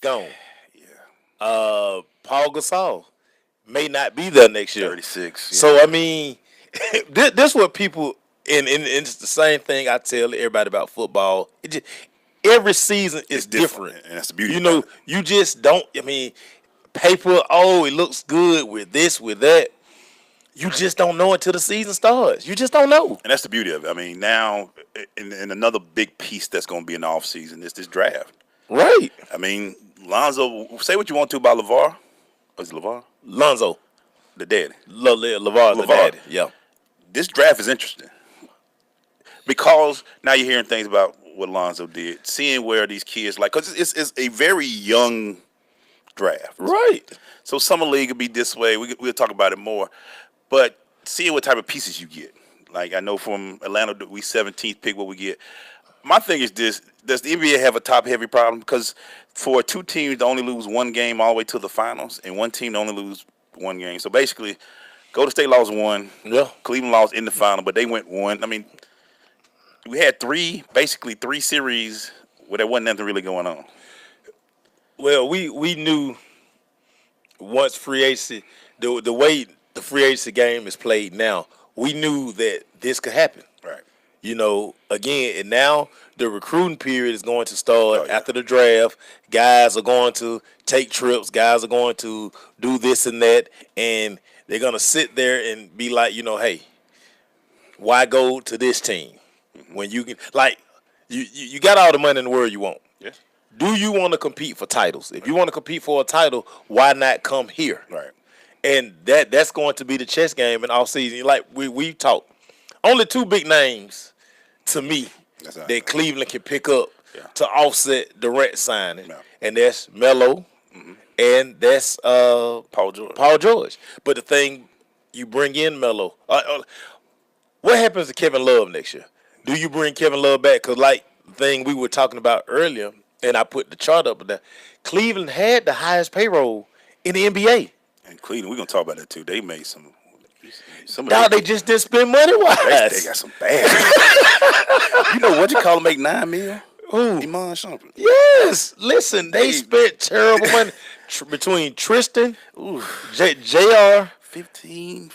gone. Yeah. Paul Gasol may not be there next year. 36. Yeah. So I mean, this what people and it's the same thing I tell everybody about football. Every season is different, and that's the beauty. You know, it. you just don't. I mean, paper. Oh, it looks good with this, with that. You just don't know until the season starts. You just don't know. And that's the beauty of it. I mean, now, in another big piece that's going to be in the offseason is this draft. Right. I mean, Lonzo, say what you want to about LeVar. Is it LeVar? Lonzo. The daddy. LeVar, the daddy. Yeah. This draft is interesting. Because now you're hearing things about what Lonzo did, seeing where these kids because it's a very young draft, right? So summer league will be this way. We'll talk about it more, but seeing what type of pieces you get. Like I know from Atlanta, we 17th pick what we get. My thing is this: does the NBA have a top-heavy problem? Because for two teams to only lose one game all the way to the finals, and one team to only lose one game, so basically, Golden State lost one. Yeah. Cleveland lost in the final, but they went one. I mean. We had three series where there wasn't nothing really going on. Well, we knew once free agency, the way the free agency game is played now, we knew that this could happen. Right. You know, again, and now the recruiting period is going to start after the draft. Guys are going to take trips. Guys are going to do this and that, and they're going to sit there and be like, hey, why go to this team? When you can, you got all the money in the world you want. Yes. Do you want to compete for titles? If you want to compete for a title, why not come here? Right. And that's going to be the chess game in all season. Like we talked, only two big names to me that Cleveland can pick up to offset Durant signing, and that's Melo, and that's Paul George. Paul George. But the thing, you bring in Melo. What happens to Kevin Love next year? Do you bring Kevin Love back? Because like the thing we were talking about earlier, and I put the chart up there, Cleveland had the highest payroll in the NBA. And Cleveland, we're going to talk about that too. They made some they just didn't spend money-wise. They got some bad. You know what you call them make $9 million? Who? Iman Shumpert. Yes. Listen, they spent terrible money between Tristan, JR. 15.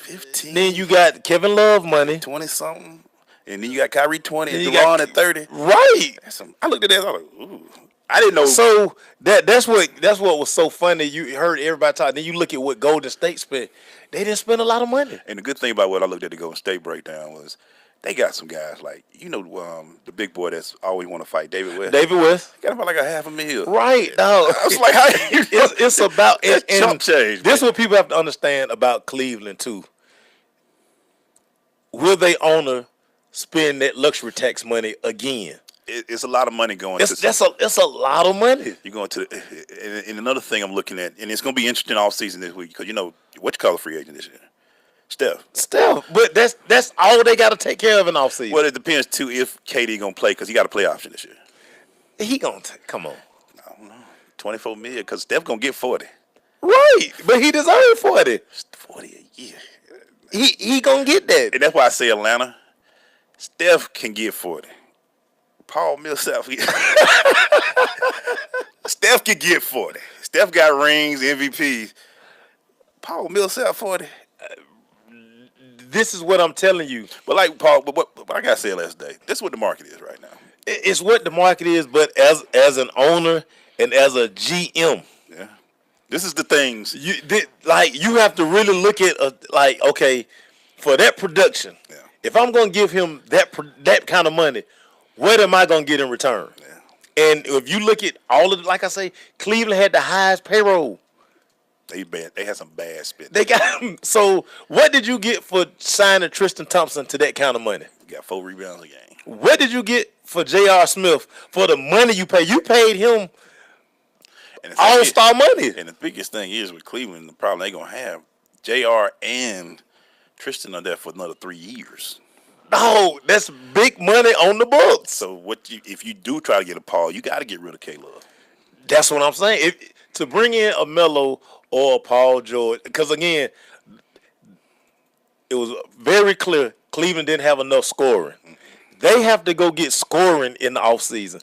Then you got Kevin Love money. 20-something. And then you got Kyrie 20 and DeRon at 30. Right. I looked at that. I was like, ooh. I didn't know. So that's what was so funny. You heard everybody talk. Then you look at what Golden State spent. They didn't spend a lot of money. And the good thing about what I looked at the Golden State breakdown was they got some guys like, the big boy that's always want to fight, David West. David West. Got about like $500,000. Right. No. I was like, how it's about chump change. This is what people have to understand about Cleveland too. Will they honor spend that luxury tax money again? It's a lot of money going. It's a lot of money. You're going to, and another thing I'm looking at, and it's going to be interesting all season this week because what you call a free agent this year, Steph. But that's all they got to take care of in off season. Well, it depends too if KD gonna play because he got a play option this year. He gonna come on. I don't know, $24 million because Steph gonna get 40. Right, but he deserves 40. 40 a year. He gonna get that, and that's why I say Atlanta. Steph can get 40. Paul Millsap. Steph can get 40. Steph got rings, MVP. Paul Millsap 40. This is what I'm telling you. But like Paul, but I gotta say last day, this is what the market is right now. It's what the market is, but as an owner and as a GM, yeah, this is the things you have to really look at okay, for that production. Yeah. If I'm gonna give him that kind of money, what am I gonna get in return? Yeah. And if you look at all of like I say, Cleveland had the highest payroll. They had some bad spit. They got him. So what did you get for signing Tristan Thompson to that kind of money? You got 4 rebounds a game. What did you get for J.R. Smith for the money you paid? You paid him all-star money. And the biggest thing is with Cleveland, the problem they're gonna have, J.R. and Tristan are there for another 3 years. No, that's big money on the books. So if you do try to get a Paul, you got to get rid of K-Love. That's what I'm saying. To bring in a Melo or a Paul George, because again, it was very clear Cleveland didn't have enough scoring. Mm-hmm. They have to go get scoring in the offseason.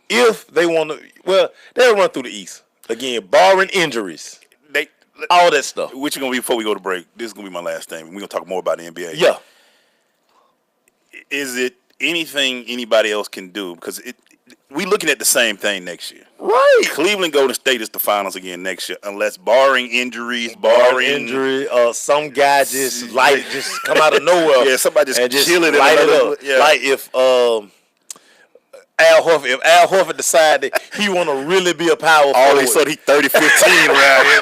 Yeah. If they want to, they'll run through the East. Again, barring injuries, They all that stuff. Which is gonna be before we go to break. This is gonna be my last thing. We're gonna talk more about the NBA. Yeah. Is it anything anybody else can do? Because we looking at the same thing next year. Right. Cleveland Golden State is the finals again next year, unless barring injuries, some guy just come out of nowhere. Yeah, somebody just kill it, light it up. Yeah. Like if Al Horford decided he want to really be a power forward. All of a sudden he 30-15 around here.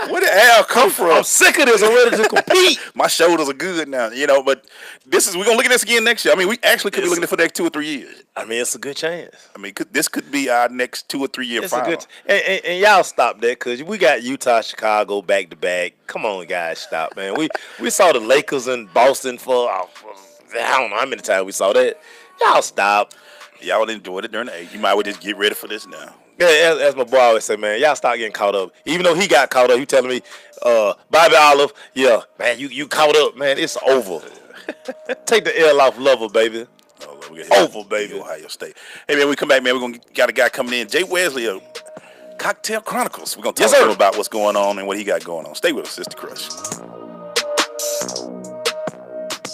Where did Al come from? I'm sick of this. I'm ready to compete. My shoulders are good now, but we're gonna look at this again next year. I mean, we actually could be looking at it for the next 2 or 3 years. I mean, it's a good chance. I mean, this could be our next 2 or 3 year it's final. And y'all stop that because we got Utah, Chicago back to back. Come on, guys, stop, man. We saw the Lakers and Boston for I don't know how many times we saw that. Y'all stop. Y'all enjoyed it during the 8th. You might well just get ready for this now. Yeah, as my boy always say, man, y'all stop getting caught up. Even though he got caught up, he telling me, Bobby Olive, yeah, man, you caught up, man. It's over. Take the L off Lover, baby. Over, baby. Ohio State. Hey, man, we come back, man. We're gonna got a guy coming in, Jay Wesley of Cocktail Chronicles. We're gonna talk to him about what's going on and what he got going on. Stay with us, Sister Crush.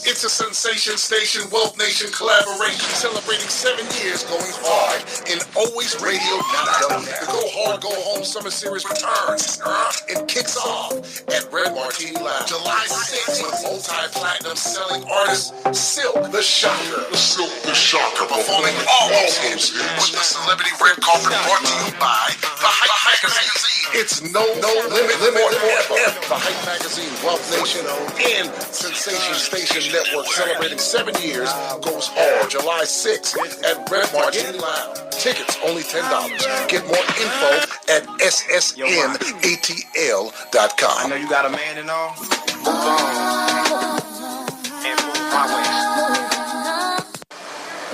It's a Sensation Station, Wealth Nation collaboration celebrating 7 years going hard in Always Radio Now. The Go Hard, Go Home Summer Series returns and kicks off at Red Martini Lounge July 6th with multi-platinum selling artist Silk the Shocker. The Shocker performing all those hits with the celebrity red carpet brought to you by The Hype Magazine. It's no limit forever. The Hype Magazine, Wealth Nation, and Sensation Station Network celebrating 7 years goes hard July 6th at Red Martini Lounge. Tickets only $10. Get more info at ssnatl.com. I know you got a man and all. Move on and move my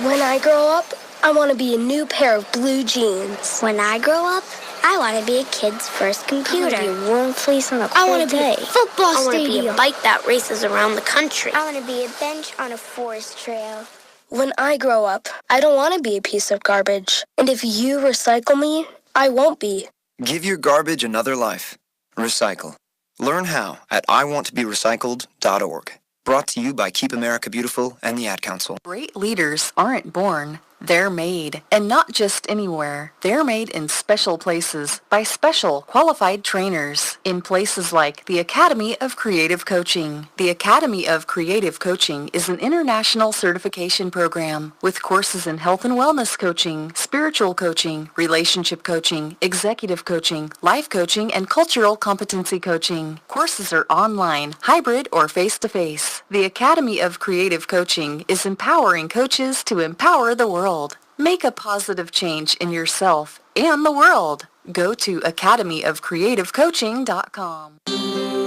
way. When I grow up, I want to be a new pair of blue jeans. When I grow up, I want to be a kid's first computer. I want to be a warm fleece on a cold day. I want to be a football stadium. I want to be a bike that races around the country. I want to be a bench on a forest trail. When I grow up, I don't want to be a piece of garbage. And if you recycle me, I won't be. Give your garbage another life. Recycle. Learn how at iwanttoberecycled.org. Brought to you by Keep America Beautiful and the Ad Council. Great leaders aren't born. They're made, and not just anywhere. They're made in special places by special qualified trainers in places like the Academy of Creative Coaching. The Academy of Creative Coaching is an international certification program with courses in health and wellness coaching, spiritual coaching, relationship coaching, executive coaching, life coaching, and cultural competency coaching. Courses are online, hybrid, or face-to-face. The Academy of Creative Coaching is empowering coaches to empower the world. Make a positive change in yourself and the world. Go to academyofcreativecoaching.com.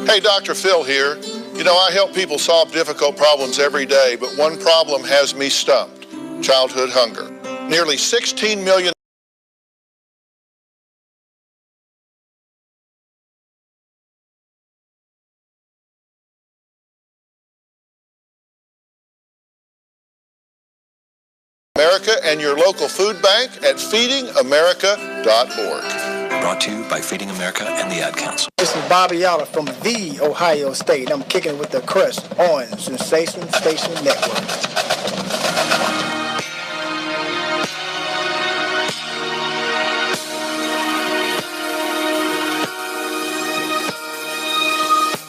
Hey, Dr. Phil here. You know, I help people solve difficult problems every day, but one problem has me stumped: childhood hunger. Nearly 16 million America and your local food bank at feedingamerica.org. Brought to you by Feeding America and the Ad Council. This is Bobby Yoller from the Ohio State. I'm kicking with the Crush on Sensation Station Network.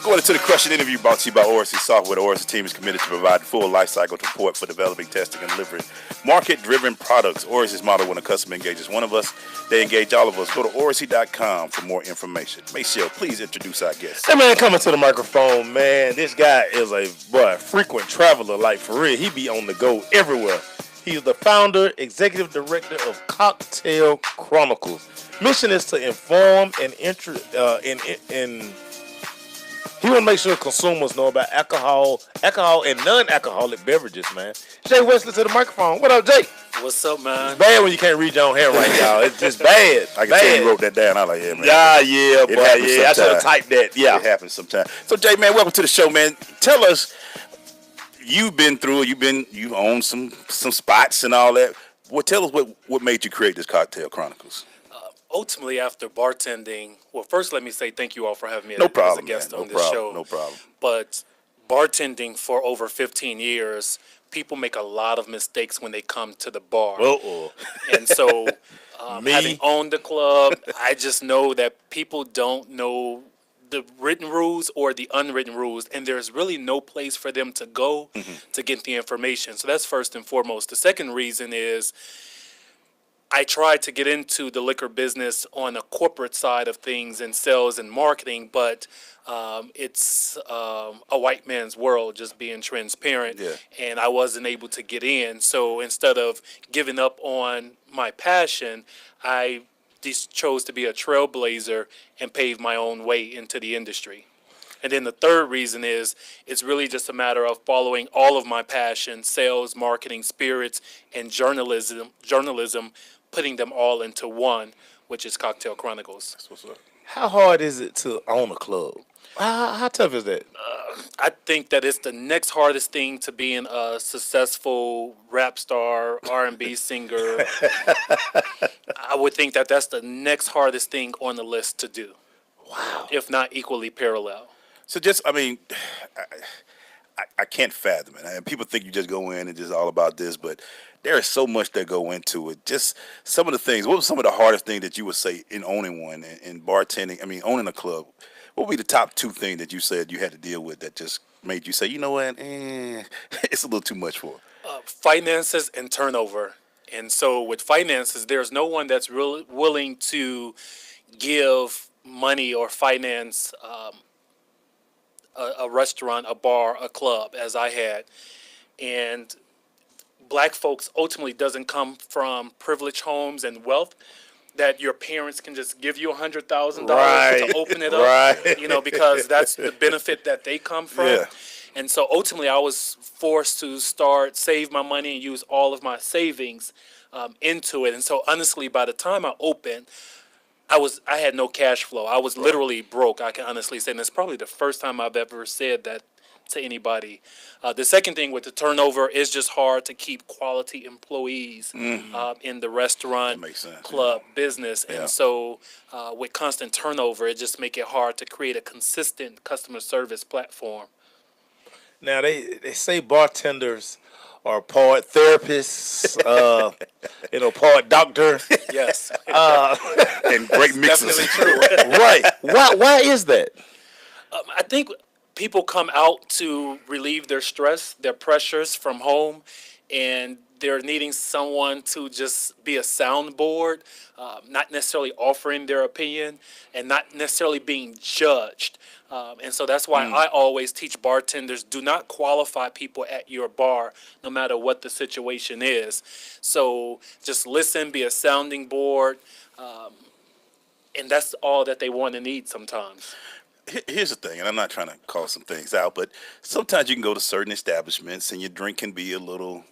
Going to the question interview brought to you by ORC Software. The ORC team is committed to provide full lifecycle support for developing, testing, and delivering market-driven products. ORC's model: when a customer engages one of us, they engage all of us. Go to ORC.com for more information. Maceo, please introduce our guest. Hey, man, coming to the microphone, man. This guy is a frequent traveler, like for real. He be on the go everywhere. He's the founder, executive director of Cocktail Chronicles. Mission is to inform and he want to make sure consumers know about alcohol and non-alcoholic beverages, man. Jay Wesley to the microphone. What up, Jay? What's up, man? It's bad when you can't read your own handwriting, y'all. It's just bad. I can tell you wrote that down. I like, yeah, man. Yeah, boy, I should have typed that. Yeah. It happens sometimes. So, Jay, man, welcome to the show, man. Tell us, you've been through it. You've owned some spots and all that. Well, tell us what made you create this Cocktail Chronicles. ultimately, after bartending, well, first let me say thank you all for having me No as a problem, man. guest No on this problem. show. No problem. But bartending for over 15 years, people make a lot of mistakes when they come to the bar. Uh-oh. And so, having Me? owned the club, I just know that people don't know the written rules or the unwritten rules, and there's really no place for them to go to get the information. So that's first and foremost. The second reason is I tried to get into the liquor business on a corporate side of things in sales and marketing, but it's a white man's world, just being transparent, Yeah. and I wasn't able to get in. So instead of giving up on my passion, I just chose to be a trailblazer and pave my own way into the industry. And then the third reason is it's really just a matter of following all of my passions, sales, marketing, spirits, and journalism, putting them all into one, which is Cocktail Chronicles. That's what's up. How hard is it to own a club? How tough is that? I think that it's the next hardest thing to being a successful rap star, R&B singer. I would think that that's the next hardest thing on the list to do. Wow. If not equally parallel. So just, I mean, I can't fathom it. And people think you just go in and just all about this, but there is so much that go into it. Just some of the things. What was some of the hardest things that you would say in owning one, in bartending? I mean, owning a club. What would be the top two things that you said you had to deal with that just made you say, you know what, it's a little too much for it? Finances and turnover. And so with finances, there's no one that's really willing to give money or finance a restaurant, a bar, a club, as I had. And black folks ultimately doesn't come from privileged homes and wealth that your parents can just give you $100,000 Right. to open it up, Right. because that's the benefit that they come from. Yeah. And so ultimately I was forced to save my money and use all of my savings into it. And so honestly, by the time I opened, I had no cash flow. I was literally broke. I can honestly say, and it's probably the first time I've ever said that to anybody. The second thing with the turnover is just hard to keep quality employees in the restaurant, That makes sense, club business, Yeah. and so with constant turnover, it just make it hard to create a consistent customer service platform. Now they say bartenders are part therapists, part doctor. Yes, And great mixers. definitely true. Right. Why is that? I think people come out to relieve their stress, their pressures from home, and they're needing someone to just be a soundboard, not necessarily offering their opinion and not necessarily being judged. And so that's why I always teach bartenders, do not qualify people at your bar, no matter what the situation is. So just listen, be a sounding board, and that's all that they want and need sometimes. Here's the thing, and I'm not trying to call some things out, but sometimes you can go to certain establishments and your drink can be a little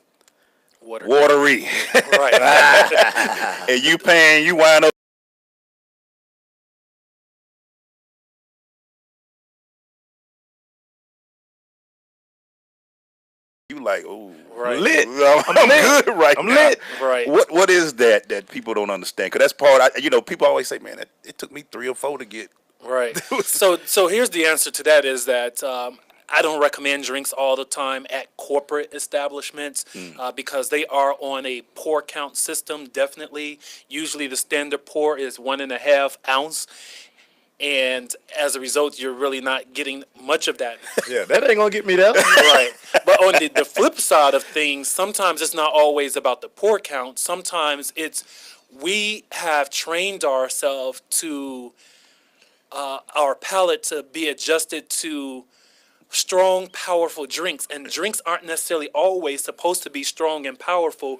watery. Right. And you wind up. You like, oh, Right. lit. I'm lit. good right I'm now. lit. Right. What is that people don't understand? Because that's part. People always say, man, it took me 3 or 4 to get. Right. So here's the answer to that is that I don't recommend drinks all the time at corporate establishments because they are on a pour count system, definitely. Usually the standard pour is 1.5 ounce. And as a result, you're really not getting much of that. Yeah, that ain't gonna get me there. Right. But on the flip side of things, sometimes it's not always about the pour count. Sometimes it's we have trained ourselves to our palate to be adjusted to strong, powerful drinks, and drinks aren't necessarily always supposed to be strong and powerful.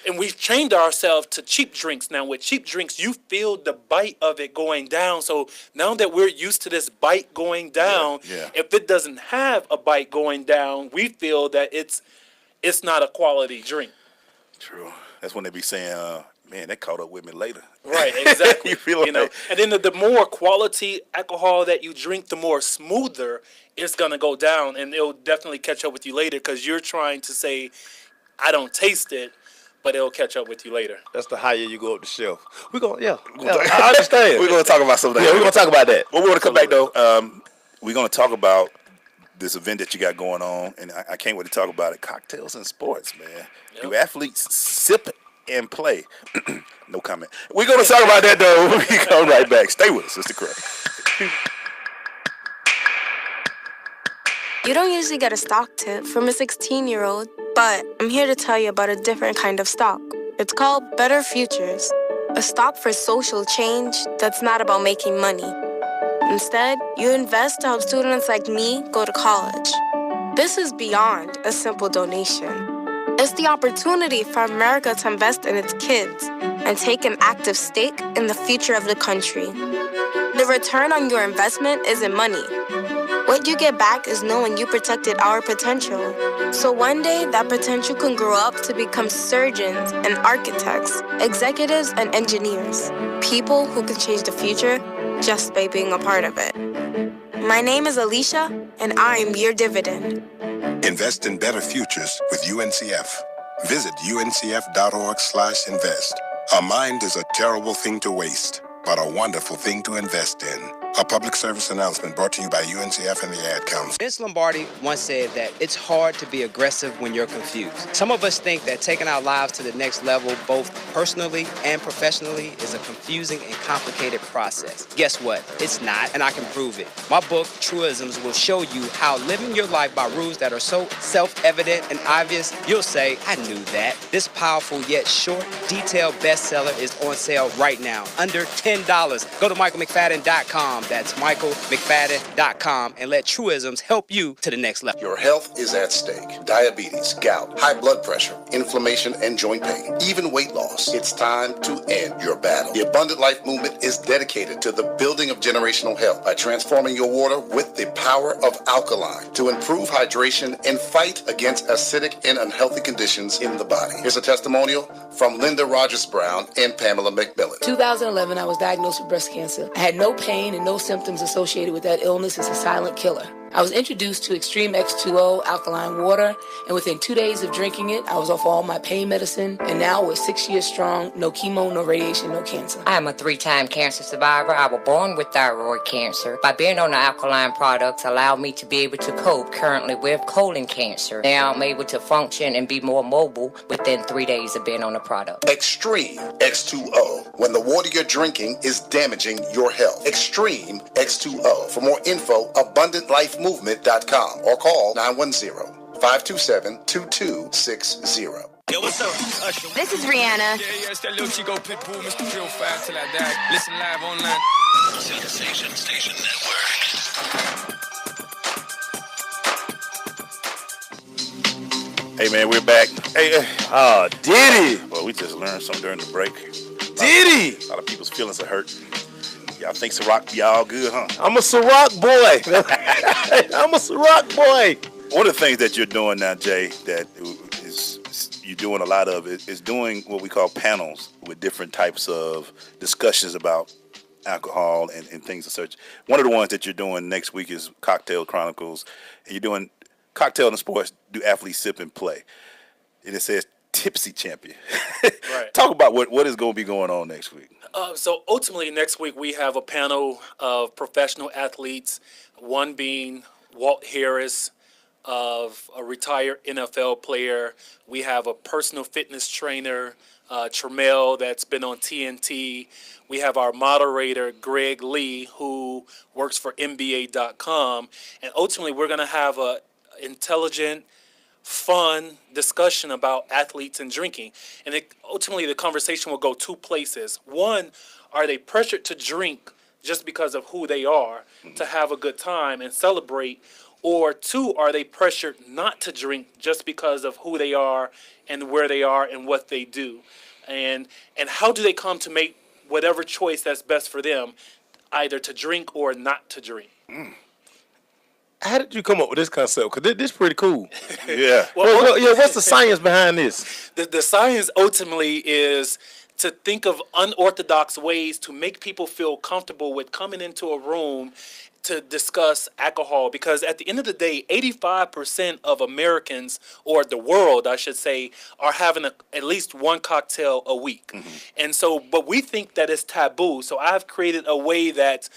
And we've trained ourselves to cheap drinks. Now, with cheap drinks, you feel the bite of it going down. So now that we're used to this bite going down, Yeah. if it doesn't have a bite going down, we feel that it's not a quality drink. True. That's when they be saying, man, that caught up with me later. Right, exactly. You feel know, like- and then the more quality alcohol that you drink, the more smoother it's gonna go down, and it'll definitely catch up with you later because you're trying to say, I don't taste it, but it'll catch up with you later. That's the higher you go up the shelf. I understand. We're going to talk about some of that. Yeah, we're going to talk about that. Well, we're going to come back, though. We're going to talk about this event that you got going on, and I can't wait to talk about it. Cocktails and sports, man. Yep. Do athletes sip and play? No comment. We're going to talk about that, though, when we come right back. Stay with us, Sister Crow. You don't usually get a stock tip from a 16-year-old, but I'm here to tell you about a different kind of stock. It's called Better Futures, a stock for social change that's not about making money. Instead, you invest to help students like me go to college. This is beyond a simple donation. It's the opportunity for America to invest in its kids and take an active stake in the future of the country. The return on your investment isn't money. What you get back is knowing you protected our potential. So one day, that potential can grow up to become surgeons and architects, executives and engineers, people who can change the future just by being a part of it. My name is Alicia, and I'm your dividend. Invest in better futures with UNCF. Visit uncf.org/invest. A mind is a terrible thing to waste, but a wonderful thing to invest in. A public service announcement brought to you by UNCF and the Ad Council. Vince Lombardi once said that it's hard to be aggressive when you're confused. Some of us think that taking our lives to the next level, both personally and professionally, is a confusing and complicated process. Guess what? It's not, and I can prove it. My book, Truisms, will show you how living your life by rules that are so self-evident and obvious, you'll say, I knew that. This powerful yet short, detailed bestseller is on sale right now, under $10. Go to michaelmcfadden.com. That's michaelmcfadden.com, and let Truisms help you to the next level. Your health is at stake. Diabetes, gout, high blood pressure, inflammation, and joint pain, even weight loss. It's time to end your battle. The Abundant Life Movement is dedicated to the building of generational health by transforming your water with the power of alkaline to improve hydration and fight against acidic and unhealthy conditions in the body. Here's a testimonial from Linda Rogers Brown and Pamela McMillan. 2011, I was diagnosed with breast cancer. I had no pain and no symptoms associated with that illness. It's a silent killer. I was introduced to Extreme X2O alkaline water, and within 2 days of drinking it, I was off all my pain medicine, and now we're 6 years strong, no chemo, no radiation, no cancer. I am a 3-time cancer survivor. I was born with thyroid cancer. By being on the alkaline products allowed me to be able to cope currently with colon cancer. Now I'm able to function and be more mobile within 3 days of being on the product. Extreme X2O, when the water you're drinking is damaging your health. Extreme X2O. For more info, AbundantLifeMovement.com or call 910-527-2260. Yo, what's up? Usher. This is Rihanna. Yeah, it's that little Chico Pitbull, Mr. Drill 5 till I die. Listen live online. Sensation Station Network. Hey, man, we're back. Hey, did he? Well, we just learned something during the break. Did he? A lot of people's feelings are hurt. Y'all think Ciroc be all good, huh? I'm a Ciroc boy. I'm a Ciroc boy. One of the things that you're doing now, Jay, that is you're doing a lot of is doing what we call panels with different types of discussions about alcohol and things of such. One of the ones that you're doing next week is Cocktail Chronicles, and you're doing Cocktail and Sports, do athletes sip and play. And it says Tipsy Champion. Right. Talk about what is going to be going on next week. So ultimately next week we have a panel of professional athletes, one being Walt Harris, of a retired NFL player. We have a personal fitness trainer, Tremel, that's been on TNT. We have our moderator, Greg Lee, who works for NBA.com. And ultimately, we're going to have a intelligent, fun discussion about athletes and drinking. And ultimately, the conversation will go two places. One, are they pressured to drink just because of who they are, to have a good time and celebrate? Or two, are they pressured not to drink just because of who they are and where they are and what they do? And how do they come to make whatever choice that's best for them, either to drink or not to drink? How did you come up with this concept? Because this is pretty cool. Yeah. What's the science behind this? The science ultimately is to think of unorthodox ways to make people feel comfortable with coming into a room to discuss alcohol because at the end of the day, 85% of Americans, or the world, I should say, are having at least one cocktail a week. And so, but we think that it's taboo. So I've created a way that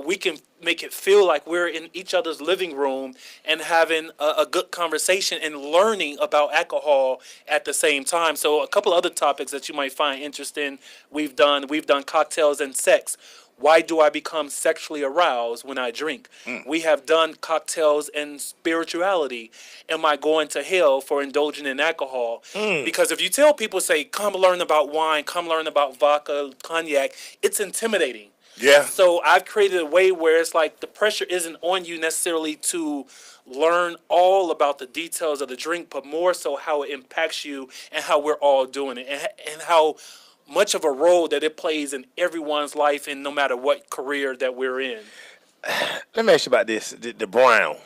we can make it feel like we're in each other's living room and having a good conversation and learning about alcohol at the same time. So a couple other topics that you might find interesting we've done cocktails and sex. Why do I become sexually aroused when I drink? We have done cocktails and spirituality. Am I going to hell for indulging in alcohol? Because if you tell people, say, come learn about wine, come learn about vodka, cognac, it's intimidating. Yeah. So I've created a way where it's like the pressure isn't on you necessarily to learn all about the details of the drink, but more so how it impacts you and how we're all doing it and how much of a role that it plays in everyone's life and no matter what career that we're in. Let me ask you about this, the brown.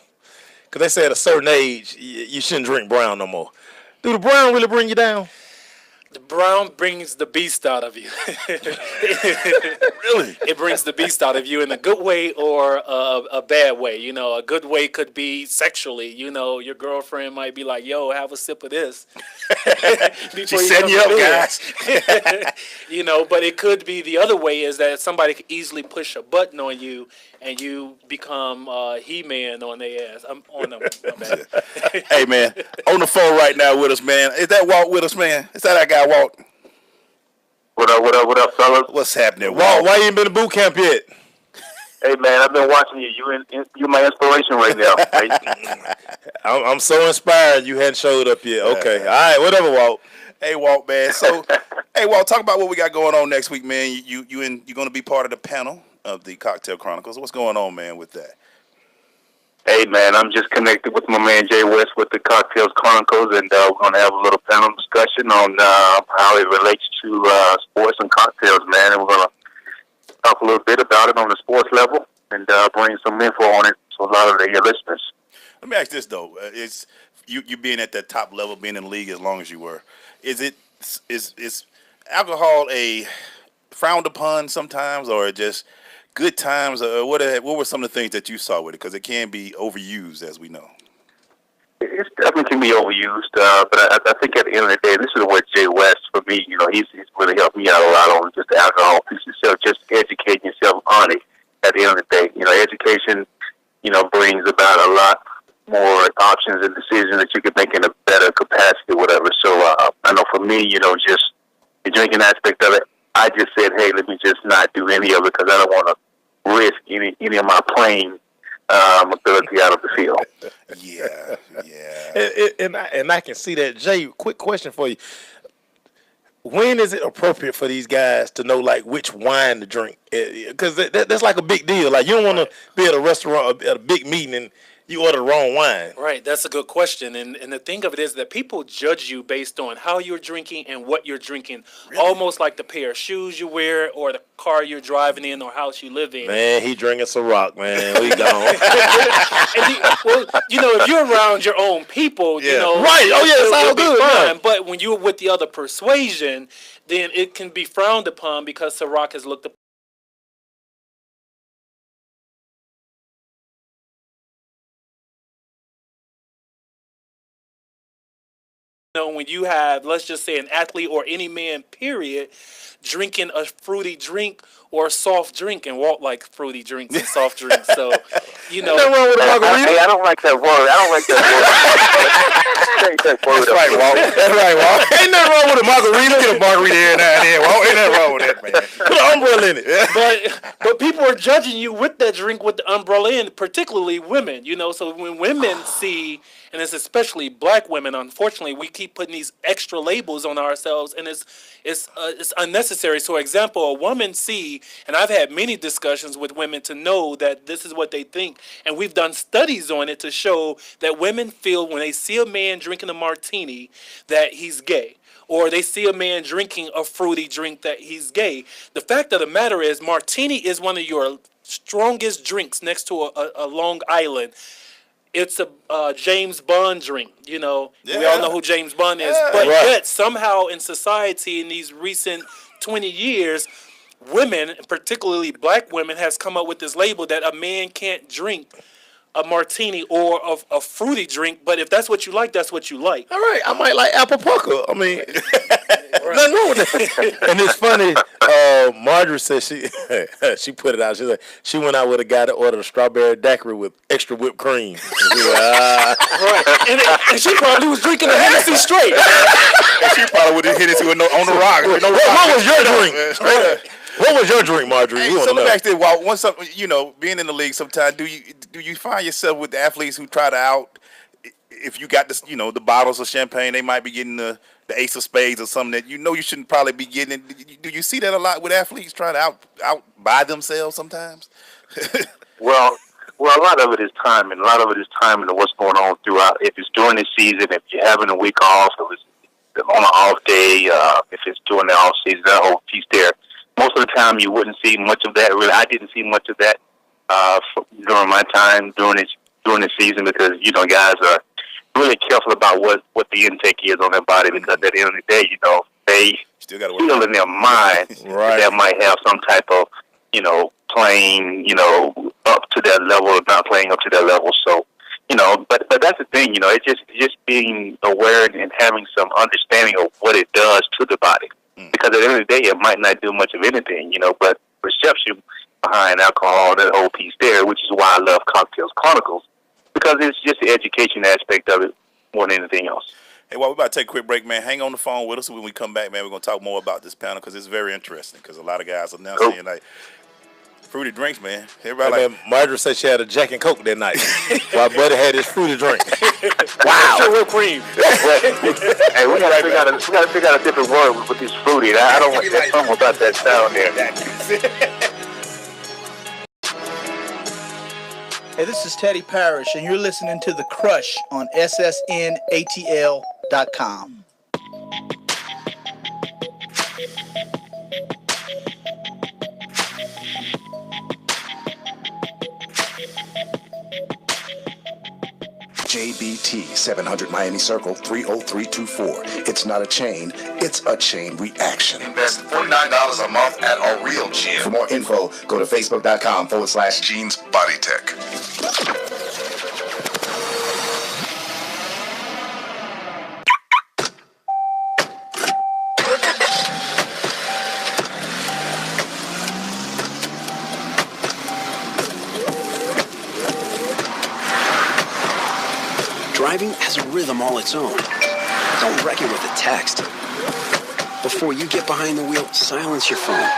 Because they say at a certain age, you shouldn't drink brown no more. Do the brown really bring you down? The brown brings the beast out of you. Really? It brings the beast out of you in a good way or a bad way. You know, a good way could be sexually. You know, your girlfriend might be like, yo, have a sip of this. She's setting you up, guys. You know, but it could be the other way is that somebody could easily push a button on you and you become He-Man on their ass. I'm on them. Hey, man, on the phone right now with us, man. Is that Walt with us, man? Is that guy, Walt? What up, fellas? What's happening, Walt? Why you ain't been to boot camp yet? Hey, man, I've been watching you. You're my inspiration right now. I'm so inspired you hadn't showed up yet. Okay. All right, whatever, Walt. Hey, Walt, man. So, hey, Walt, talk about what we got going on next week, man. You're going to be part of the panel of the Cocktail Chronicles. What's going on, man, with that? Hey, man, I'm just connected with my man Jay West with the Cocktails Chronicles, and we're going to have a little panel discussion on how it relates to sports and cocktails, man. And we're going to talk a little bit about it on the sports level and bring some info on it to a lot of your listeners. Let me ask this, though. It's you being at that top level, being in the league as long as you were. Is alcohol a frowned upon sometimes, or just good times? Or what were some of the things that you saw with it? Because it can be overused, as we know. It definitely can be overused, but I think at the end of the day, this is what Jay West, for me, you know, he's really helped me out a lot on just the alcohol piece itself, just educating yourself on it at the end of the day. You know, education, you know, brings about a lot more options and decisions that you can make in a better capacity, whatever. So I know for me, you know, just the drinking aspect of it, I just said, hey, let me just not do any of it because I don't want to risk any of my playing ability out of the field. Yeah. And I can see that. Jay, quick question for you. When is it appropriate for these guys to know, like, which wine to drink? Because that's like a big deal. Like, you don't want to be at a restaurant, at a big meeting, and you order the wrong wine. Right, that's a good question. And the thing of it is that people judge you based on how you're drinking and what you're drinking. Really? Almost like the pair of shoes you wear or the car you're driving in or house you live in. Man, he drinking Ciroc, man. We gone. Well, you know, if you're around your own people, you know. Right, oh yeah, it's all good. Fine. Yeah. But when you're with the other persuasion, then it can be frowned upon because Ciroc is looked upon. When you have, let's just say, an athlete or any man, period, drinking a fruity drink or a soft drink, and Walt like fruity drinks and soft drinks. So, you know. Ain't nothing wrong with a margarita. Hey, I don't like that word. I don't like that word. That's right, Walt. That's right, Walt. Ain't nothing wrong with a margarita. Get a margarita every now and then, Walt. Ain't nothing wrong with that, man. Put an umbrella in it. But people are judging you with that drink with the umbrella in, particularly women, you know. So when women see, and it's especially black women, unfortunately, we keep putting these extra labels on ourselves, and it's unnecessary. So, example, a woman see, and I've had many discussions with women to know that this is what they think, and we've done studies on it to show that women feel when they see a man drinking a martini that he's gay. Or they see a man drinking a fruity drink that he's gay. The fact of the matter is, martini is one of your strongest drinks next to a Long Island. It's a James Bond drink, you know. Yeah. We all know who James Bond is. But yet, somehow in society in these recent 20 years, women, particularly black women, has come up with this label that a man can't drink a martini or a fruity drink, but if that's what you like, that's what you like. All right, I might like apple pucker. I mean, nothing wrong with that. And it's funny. Marjorie said she put it out. She like she went out with a guy that ordered a strawberry daiquiri with extra whipped cream. Right, and she probably was drinking a Hennessy straight. And she probably would have hit it on the rock. What was your drink? What was your drink, Marjorie? Hey, so let me ask you, being in the league, sometimes do you find yourself with the athletes who try to out? If you got this, the bottles of champagne, they might be getting the ace of spades or something that you shouldn't probably be getting. Do you see that a lot with athletes trying to out buy themselves sometimes? Well, a lot of it is timing. A lot of it is timing of what's going on throughout. If it's during the season, if you're having a week off, if it's on an off day, if it's during the off season, that whole piece there. Most of the time, you wouldn't see much of that. Really, I didn't see much of that during my time during the season because guys are really careful about what the intake is on their body because at the end of the day, they still got to feel in their mind that might have some type of playing up to that level or not playing up to that level. So but that's the thing. It's just being aware and having some understanding of what it does to the body. Because at the end of the day, it might not do much of anything, but perception behind alcohol, that whole piece there, which is why I love Cocktails Chronicles, because it's just the education aspect of it more than anything else. Hey, well, we're about to take a quick break, man. Hang on the phone with us. When we come back, man, we're going to talk more about this panel because it's very interesting because a lot of guys are now saying, like, fruity drinks, man. Everybody Marjorie said she had a Jack and Coke that night while Buddy had his fruity drink. Wow. Extra whipped cream. Hey, we gotta figure out a different word with this fruity. I don't want there's something about that sound there. Hey, this is Teddy Parrish, and you're listening to The Crush on SSNATL.com. JBT 700 Miami Circle 30324. It's not a chain, it's a chain reaction. Invest $49 a month at a real gym. For more info, go to facebook.com/Jeans Body Tech. Driving has a rhythm all its own. Don't wreck it with a text. Before you get behind the wheel, silence your phone.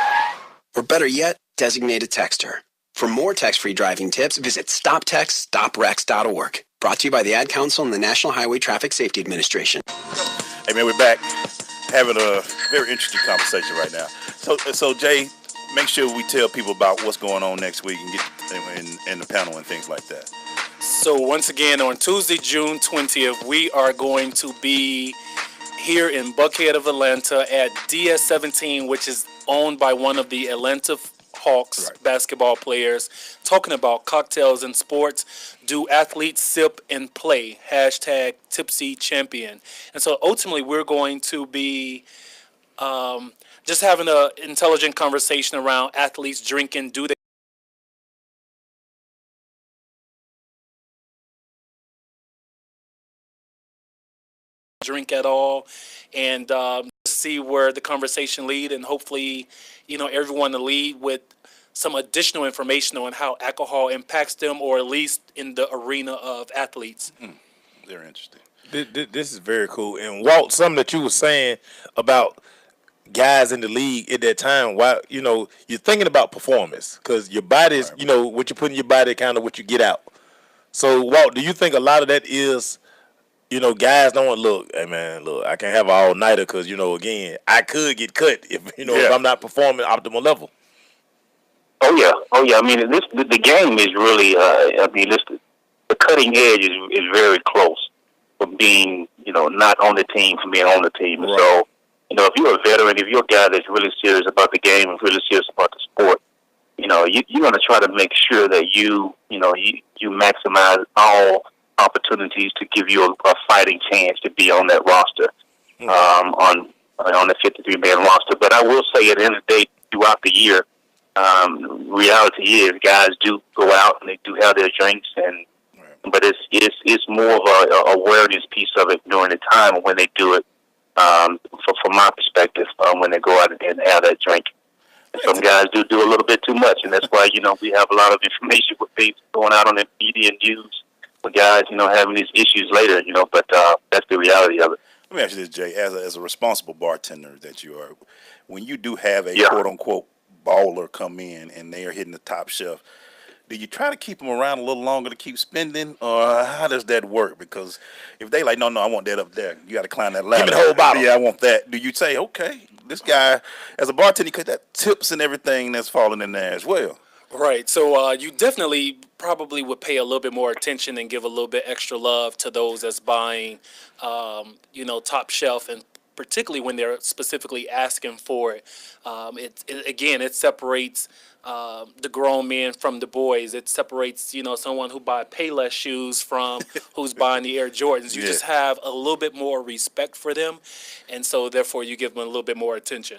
Or better yet, designate a texter. For more text-free driving tips, visit stoptextstoprex.org. Brought to you by the Ad Council and the National Highway Traffic Safety Administration. Hey, man, we're back having a very interesting conversation right now. So Jay, make sure we tell people about what's going on next week and get in the panel and things like that. So once again, on Tuesday, June 20th, we are going to be here in Buckhead of Atlanta at DS17, which is owned by one of the Atlanta Hawks basketball players, talking about cocktails and sports. Do athletes sip and play? Hashtag Tipsy Champion. And so ultimately, we're going to be just having an intelligent conversation around athletes drinking. Do they drink at all? And see where the conversation lead, and hopefully, everyone to lead with some additional information on how alcohol impacts them, or at least in the arena of athletes. Very interesting. This is very cool. And Walt, something that you were saying about guys in the league at that time, why you're thinking about performance because your body is, what you put in your body, kind of what you get out. So Walt, do you think a lot of that is, guys don't want to look, hey man, look, I can't have an all-nighter because, again, I could get cut if I'm not performing optimal level. Oh yeah. I mean, the game is really, the cutting edge is very close from being, not on the team, from being on the team. Right. So, if you're a veteran, if you're a guy that's really serious about the game and really serious about the sport, you're going to try to make sure that you maximize all opportunities to give you a fighting chance to be on that roster, on the 53-man roster. But I will say at the end of the day, throughout the year. Reality is, guys do go out and they do have their drinks, but it's more of a awareness piece of it during the time when they do it. From my perspective, when they go out and have that drink. Some guys do a little bit too much, and that's why, we have a lot of information with things going out on the media and news with guys, having these issues later, but that's the reality of it. Let me ask you this, Jay, as a responsible bartender that you are, when you do have a quote-unquote baller come in and they are hitting the top shelf, do you try to keep them around a little longer to keep spending, or how does that work? Because if they like, no, I want that up there, you got to climb that ladder. Give me the whole bottle. Yeah, I want that. Do you say, okay, this guy, as a bartender, because that tips and everything that's falling in there as well? Right. So you definitely probably would pay a little bit more attention and give a little bit extra love to those that's buying, top shelf, and particularly when they're specifically asking for it. It separates the grown men from the boys. It separates, someone who buy Payless shoes from who's buying the Air Jordans. You just have a little bit more respect for them, and so therefore you give them a little bit more attention.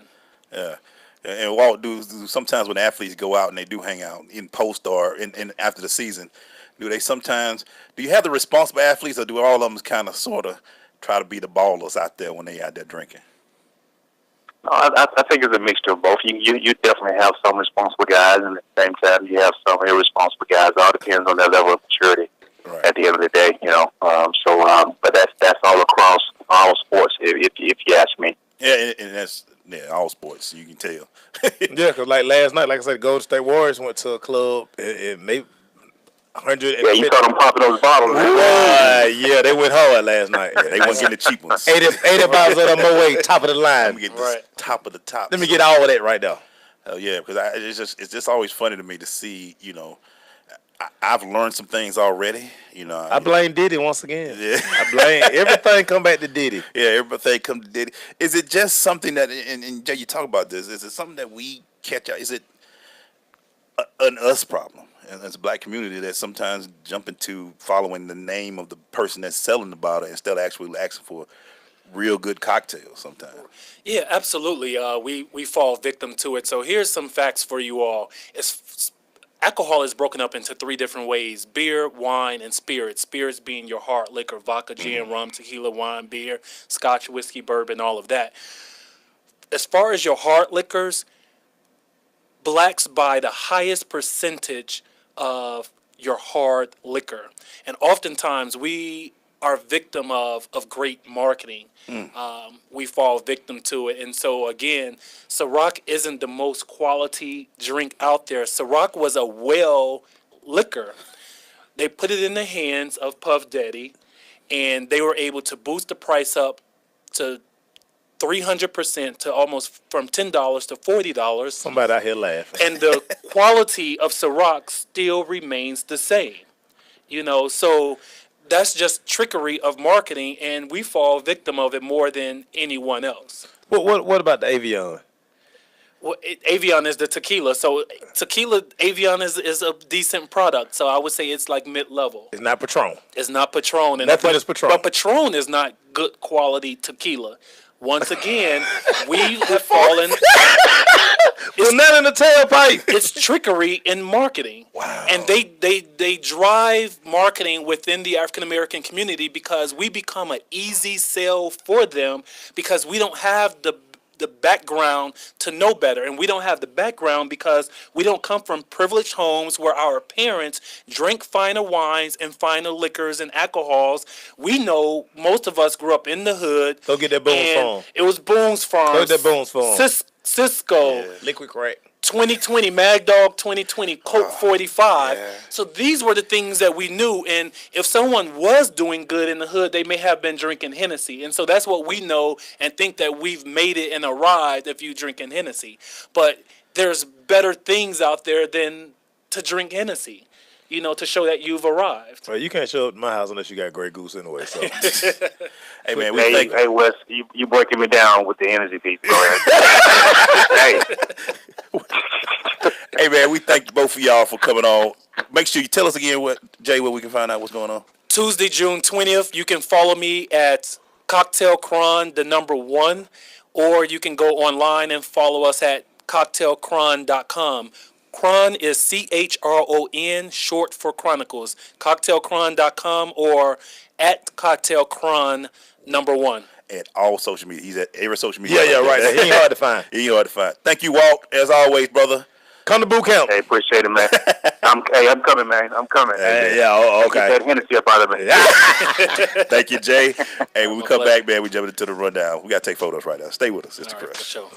Yeah. And Walt, do sometimes when athletes go out and they do hang out in post or in after the season, do you have the responsible athletes, or do all of them kind of sort of try to be the ballers out there when they out there drinking? No, I think it's a mixture of both. You definitely have some responsible guys, and at the same time you have some irresponsible guys. It all depends on their level of maturity at the end of the day, but that's all across all sports, if you ask me. Yeah, and that's all sports. You can tell. Yeah, because like last night, like I said, Golden State Warriors went to a club and made 100. Yeah, you saw them popping those bottles. Yeah, they went hard last night. Yeah, they wasn't getting the cheap ones. 80 bottles of them Moet, top of the line. Let me get this top of the top. Let me get all of that right there. Oh yeah, because it's just always funny to me to see. I've learned some things already. I blame Diddy once again. Yeah. I blame everything come back to Diddy. Yeah, everything come to Diddy. Is it just something that, and Jay, you talk about this, is it something that we catch out? Is it an us problem? And as a black community that sometimes jump into following the name of the person that's selling the bottle instead of actually asking for real good cocktails sometimes? Yeah, absolutely. We fall victim to it. So here's some facts for you all. Alcohol is broken up into three different ways: beer, wine, and spirits. Spirits being your hard liquor, vodka, gin, rum, tequila, wine, beer, scotch, whiskey, bourbon, all of that. As far as your hard liquors, blacks buy the highest percentage of your hard liquor. And oftentimes we are victim of great marketing. We fall victim to it. And so again, Ciroc isn't the most quality drink out there. Ciroc was a well liquor. They put it in the hands of Puff Daddy, and they were able to boost the price up to 300%, to almost from $10 to $40. Somebody out here laughing. And the quality of Ciroc still remains the same. So that's just trickery of marketing, and we fall victim of it more than anyone else. What about the Avion? Well, Avion is the tequila. So tequila, Avion is a decent product. So I would say it's like mid-level. It's not Patron. It's not Patron. Nothing is Patron. But Patron is not good quality tequila. Once again, we have fallen. It's not in the tailpipe. It's trickery in marketing. Wow. And they drive marketing within the African American community because we become an easy sell for them because we don't have the background to know better. And we don't have the background because we don't come from privileged homes where our parents drink finer wines and finer liquors and alcohols. We know most of us grew up in the hood. Go get that Boone's Farm. It was Boone's Farm. Go get that Boone's Farm. Cisco. Liquid crack. 2020, Mad Dog 2020, Coke 45. Yeah. So these were the things that we knew. And if someone was doing good in the hood, they may have been drinking Hennessy. And so that's what we know and think that we've made it and arrived if you drinking Hennessy. But there's better things out there than to drink Hennessy, to show that you've arrived. Well, you can't show up at my house unless you got Grey Goose anyway. So. Hey, man, hey, Wes, you breaking me down with the Hennessy piece. Go ahead. Hey, man, we thank both of y'all for coming on. Make sure you tell us again, Jay, where we can find out what's going on. Tuesday, June 20th, you can follow me at Cocktail Cron, the number 1, or you can go online and follow us at cocktailchron.com. Chron is CHRON, short for Chronicles. Cocktailchron.com or at cocktailchron1. At all social media. He's at every social media. Yeah, right. He ain't hard to find. He ain't hard to find. Thank you, Walt, as always, brother. Come to boot camp. Hey, appreciate it, man. I'm coming, man. I'm coming. Okay. Get that Hennessy up out of me. Thank you, Jay. Hey, when we come back, man, we jump into the rundown. We got to take photos right now. Stay with us. It's the Crush. For sure.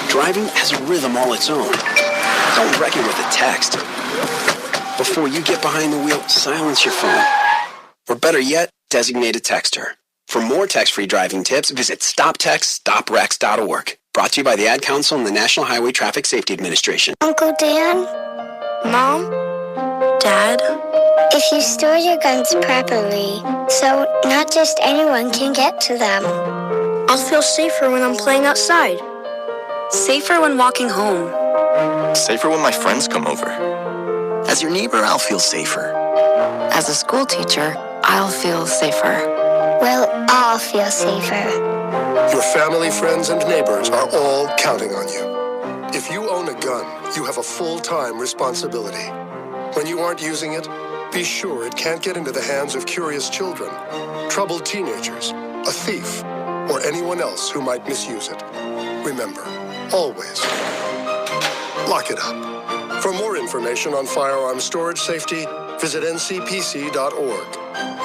Driving has a rhythm all its own. Don't wreck it with a text. Before you get behind the wheel, silence your phone. Or better yet, designate a texter. For more text-free driving tips, visit stoptextstoprex.org. Brought to you by the Ad Council and the National Highway Traffic Safety Administration. Uncle Dan? Mom? Dad? If you store your guns properly, so not just anyone can get to them, I'll feel safer when I'm playing outside. Safer when walking home. Safer when my friends come over. As your neighbor, I'll feel safer. As a school teacher, I'll feel safer. We'll all feel safer. Your family, friends, and neighbors are all counting on you. If you own a gun, you have a full-time responsibility. When you aren't using it, be sure it can't get into the hands of curious children, troubled teenagers, a thief, or anyone else who might misuse it. Remember, always lock it up. For more information on firearm storage safety, visit ncpc.org.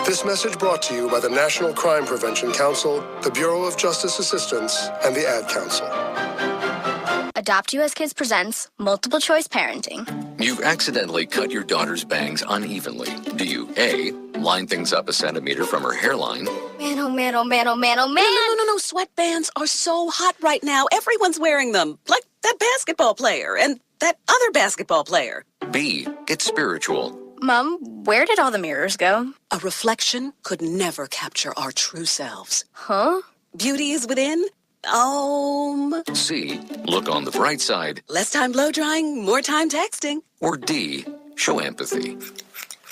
This message brought to you by the National Crime Prevention Council, the Bureau of Justice Assistance, and the Ad Council. Adopt US Kids presents Multiple Choice Parenting. You've accidentally cut your daughter's bangs unevenly. Do you A, line things up a centimeter from her hairline? Man, oh man, oh man, oh man, oh man. No. Sweatbands are so hot right now. Everyone's wearing them. Like that basketball player and that other basketball player. B, get spiritual. Mom, where did all the mirrors go? A reflection could never capture our true selves. Huh? Beauty is within. C, look on the bright side. Less time blow drying, more time texting. Or D, show empathy.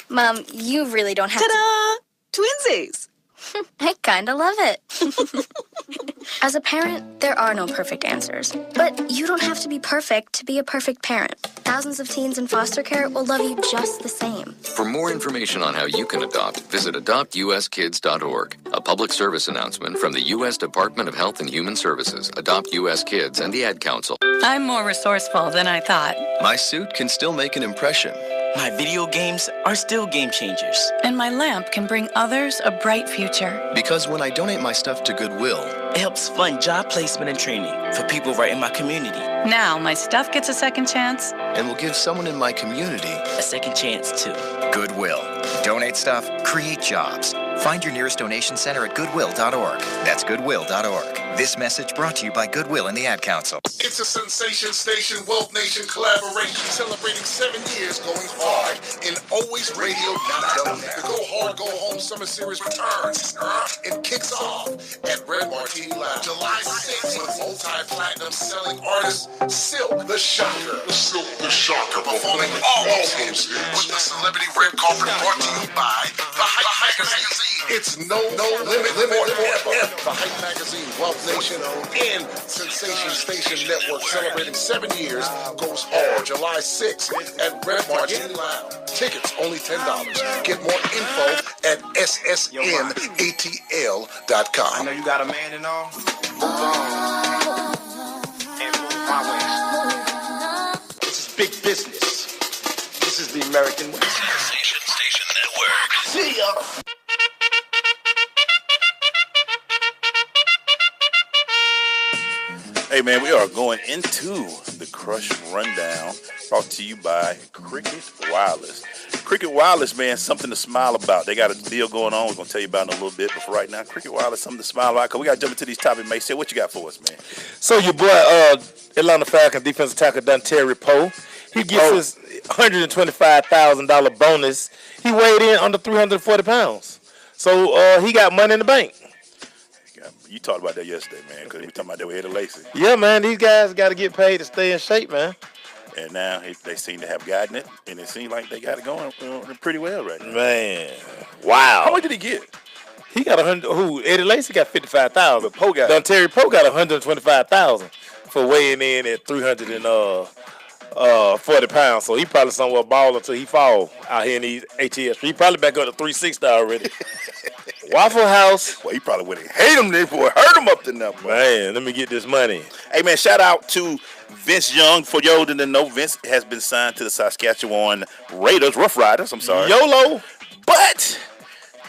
Mom, you really don't have Ta-da! Twinsies! I kinda love it. As a parent, there are no perfect answers. But you don't have to be perfect to be a perfect parent. Thousands of teens in foster care will love you just the same. For more information on how you can adopt, visit adoptuskids.org. A public service announcement from the U.S. Department of Health and Human Services, Adopt U.S. Kids, and the Ad Council. I'm more resourceful than I thought. My suit can still make an impression. My video games are still game changers. And my lamp can bring others a bright future. Because when I donate my stuff to Goodwill, it helps fund job placement and training for people right in my community. Now my stuff gets a second chance. And will give someone in my community a second chance too. Goodwill. Donate stuff, create jobs. Find your nearest donation center at goodwill.org. That's goodwill.org. This message brought to you by Goodwill and the Ad Council. It's a Sensation Station Wealth Nation collaboration celebrating 7 years going hard in Always Radio Now. The Go Hard, Go Home Summer Series returns. It kicks off at Red Martini Lounge July 6th with multi-platinum selling artist Silk the Shocker. Performing all those hits with the celebrity red carpet brought to you by The Hype Magazine. It's no limit forever. The Hype Magazine, Wealth Nation, and Sensation Station Network celebrating 7 years goes hard July 6th at Red Martini Lounge. Tickets only $10. Get more info at ssnatl.com. I know you got a man and all. Move on and move my way. This is big business. This is the American way. Sensation Station Network. See ya. Hey, man, we are going into the Crush Rundown, brought to you by Cricket Wireless. Cricket Wireless, man, something to smile about. They got a deal going on. We're going to tell you about it in a little bit. But for right now, Cricket Wireless, something to smile about. Because we got to jump into these topics, Maceo. What you got for us, man? So your boy, Atlanta Falcons defensive tackle Dontari Poe, he gets his $125,000 bonus. He weighed in under 340 pounds. So he got money in the bank. You talked about that yesterday, man, because we talking about that with Eddie Lacy. Yeah, man, these guys got to get paid to stay in shape, man. And now they seem to have gotten it, and it seems like they got it going pretty well right now. Man, wow. How much did he get? He got 100. Who? Eddie Lacy got 55,000. But Poe got Terry Poe got 125,000 for weighing in at 340 pounds. So he probably somewhere balling until he fall out here in these ATS. He probably back up to 360 already. Waffle House. Well, he probably wouldn't hate him. They would hurt him up to enough. Man, let me get this money. Hey, man, shout out to Vince Young. For y'all didn't know, Vince has been signed to the Saskatchewan Raiders, Rough Riders. I'm sorry. YOLO. But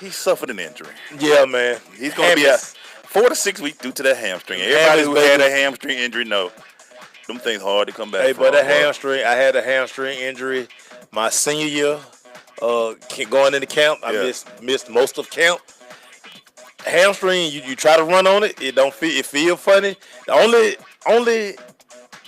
he suffered an injury. Yeah, man. He's going to be a 4 to 6 weeks due to that hamstring. Everybody who had a hamstring injury know them things hard to come back from. Hey, but that hamstring, I had a hamstring injury my senior year. Going into camp, I missed most of camp. Hamstring, you try to run on it, it don't feel. It feel funny. The only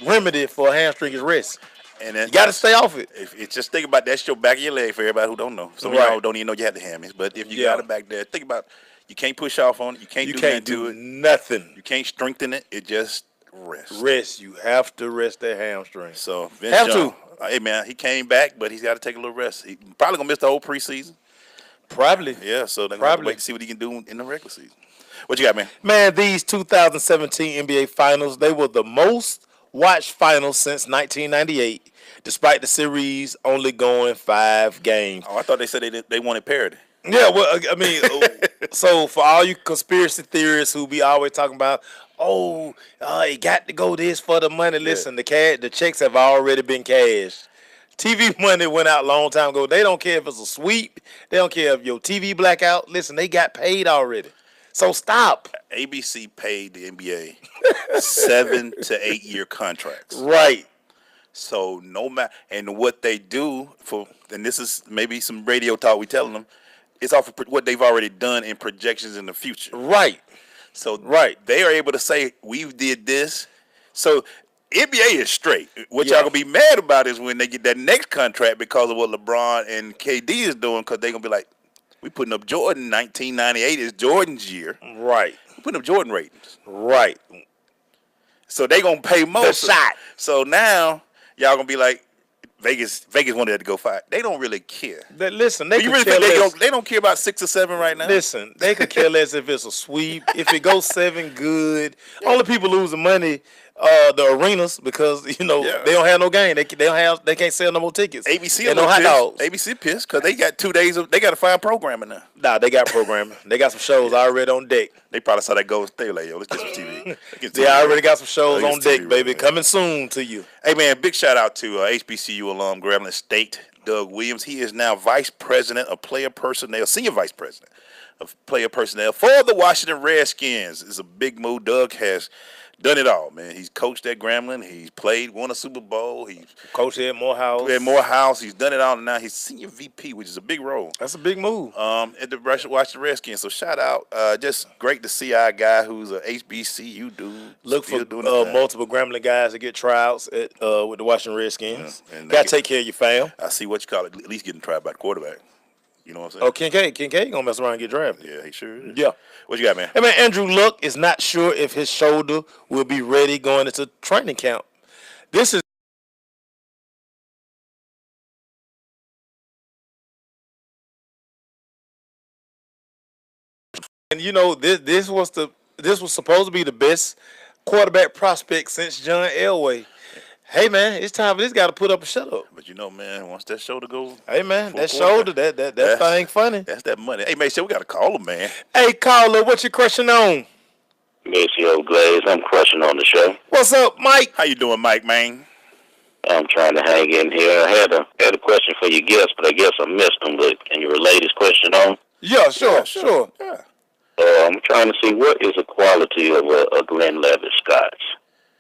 remedy for a hamstring is rest. And you got to stay off it. If just think about that's your back of your leg for everybody who don't know. Some of y'all don't even know you had the hammies. But if you got it back there, think about you can't push off on it. You can't do nothing. You can't strengthen it. It just rests. Rest. You have to rest that hamstring. So Vince Young, hey man, he came back, but he's got to take a little rest. He probably gonna miss the whole preseason. Probably. Yeah, so they're going to wait to see what he can do in the regular season. What you got, man? Man, these 2017 NBA Finals, they were the most watched finals since 1998, despite the series only going 5 games. Oh, I thought they said they wanted parity. Yeah, well, I mean, so for all you conspiracy theorists who be always talking about, it got to go this for the money. Listen, the checks have already been cashed. TV money went out a long time ago. They don't care if it's a sweep. They don't care if your TV blackout. Listen, they got paid already. So stop. ABC paid the NBA 7 to 8 year contracts. Right. So no matter, and what they do and this is maybe some radio talk we telling them, it's off of what they've already done in projections in the future. Right. So they are able to say, we did this. So NBA is straight. What y'all gonna be mad about is when they get that next contract because of what LeBron and KD is doing, because they're gonna be like, we putting up Jordan. 1998 is Jordan's year. Right. We putting up Jordan ratings. Right. So they gonna pay most. The shot. So now y'all gonna be like, Vegas wanted that to go 5. They don't really care. Listen, you really think they don't care about 6 or 7 right now? Listen, they could care less if it's a sweep. If it goes 7, good. Only people losing money the arenas because they don't have no game. They can't sell no more tickets. ABC no hot dogs. ABC pissed because they got 2 days they got to find programming now. Nah, they got programming. They got some shows already on deck. They probably saw that goal. They were like, yo, let's get some TV. They already got some shows on deck, baby. Coming soon to you. Hey man, big shout out to HBCU alum Grambling State Doug Williams. He is now vice president of player personnel, senior vice president of player personnel for the Washington Redskins. It's a big move. Doug has done it all, man. He's coached at Grambling. He's played, won a Super Bowl. He's coached at Morehouse. He's done it all, and now he's senior VP, which is a big role. That's a big move. At the Washington Redskins. So shout out. Just great to see our guy who's a HBCU dude. Look for multiple Grambling guys to get tryouts with the Washington Redskins. Yeah, got to take care of your fam. I see what you call it. At least getting tried by the quarterback. You know what I'm saying? Oh, Kincaid gonna mess around and get drafted. Yeah, he sure is. Yeah. What you got, man? Hey, man, Andrew Luck is not sure if his shoulder will be ready going into training camp. This is and this was supposed to be the best quarterback prospect since John Elway. Hey man, it's time for this guy to put up a shut up. But man, once that shoulder goes, hey man, that shoulder, that thing funny. That's that money. Hey man, we got to call him, man. Hey caller, what you crushing on? Maceo Glaze, I'm crushing on the show. What's up, Mike? How you doing, Mike, man? I'm trying to hang in here. I had a question for your guest, but I guess I missed him. But can you relay this question on? Yeah, sure. Yeah. I'm trying to see what is the quality of a Glenlivet Scotch.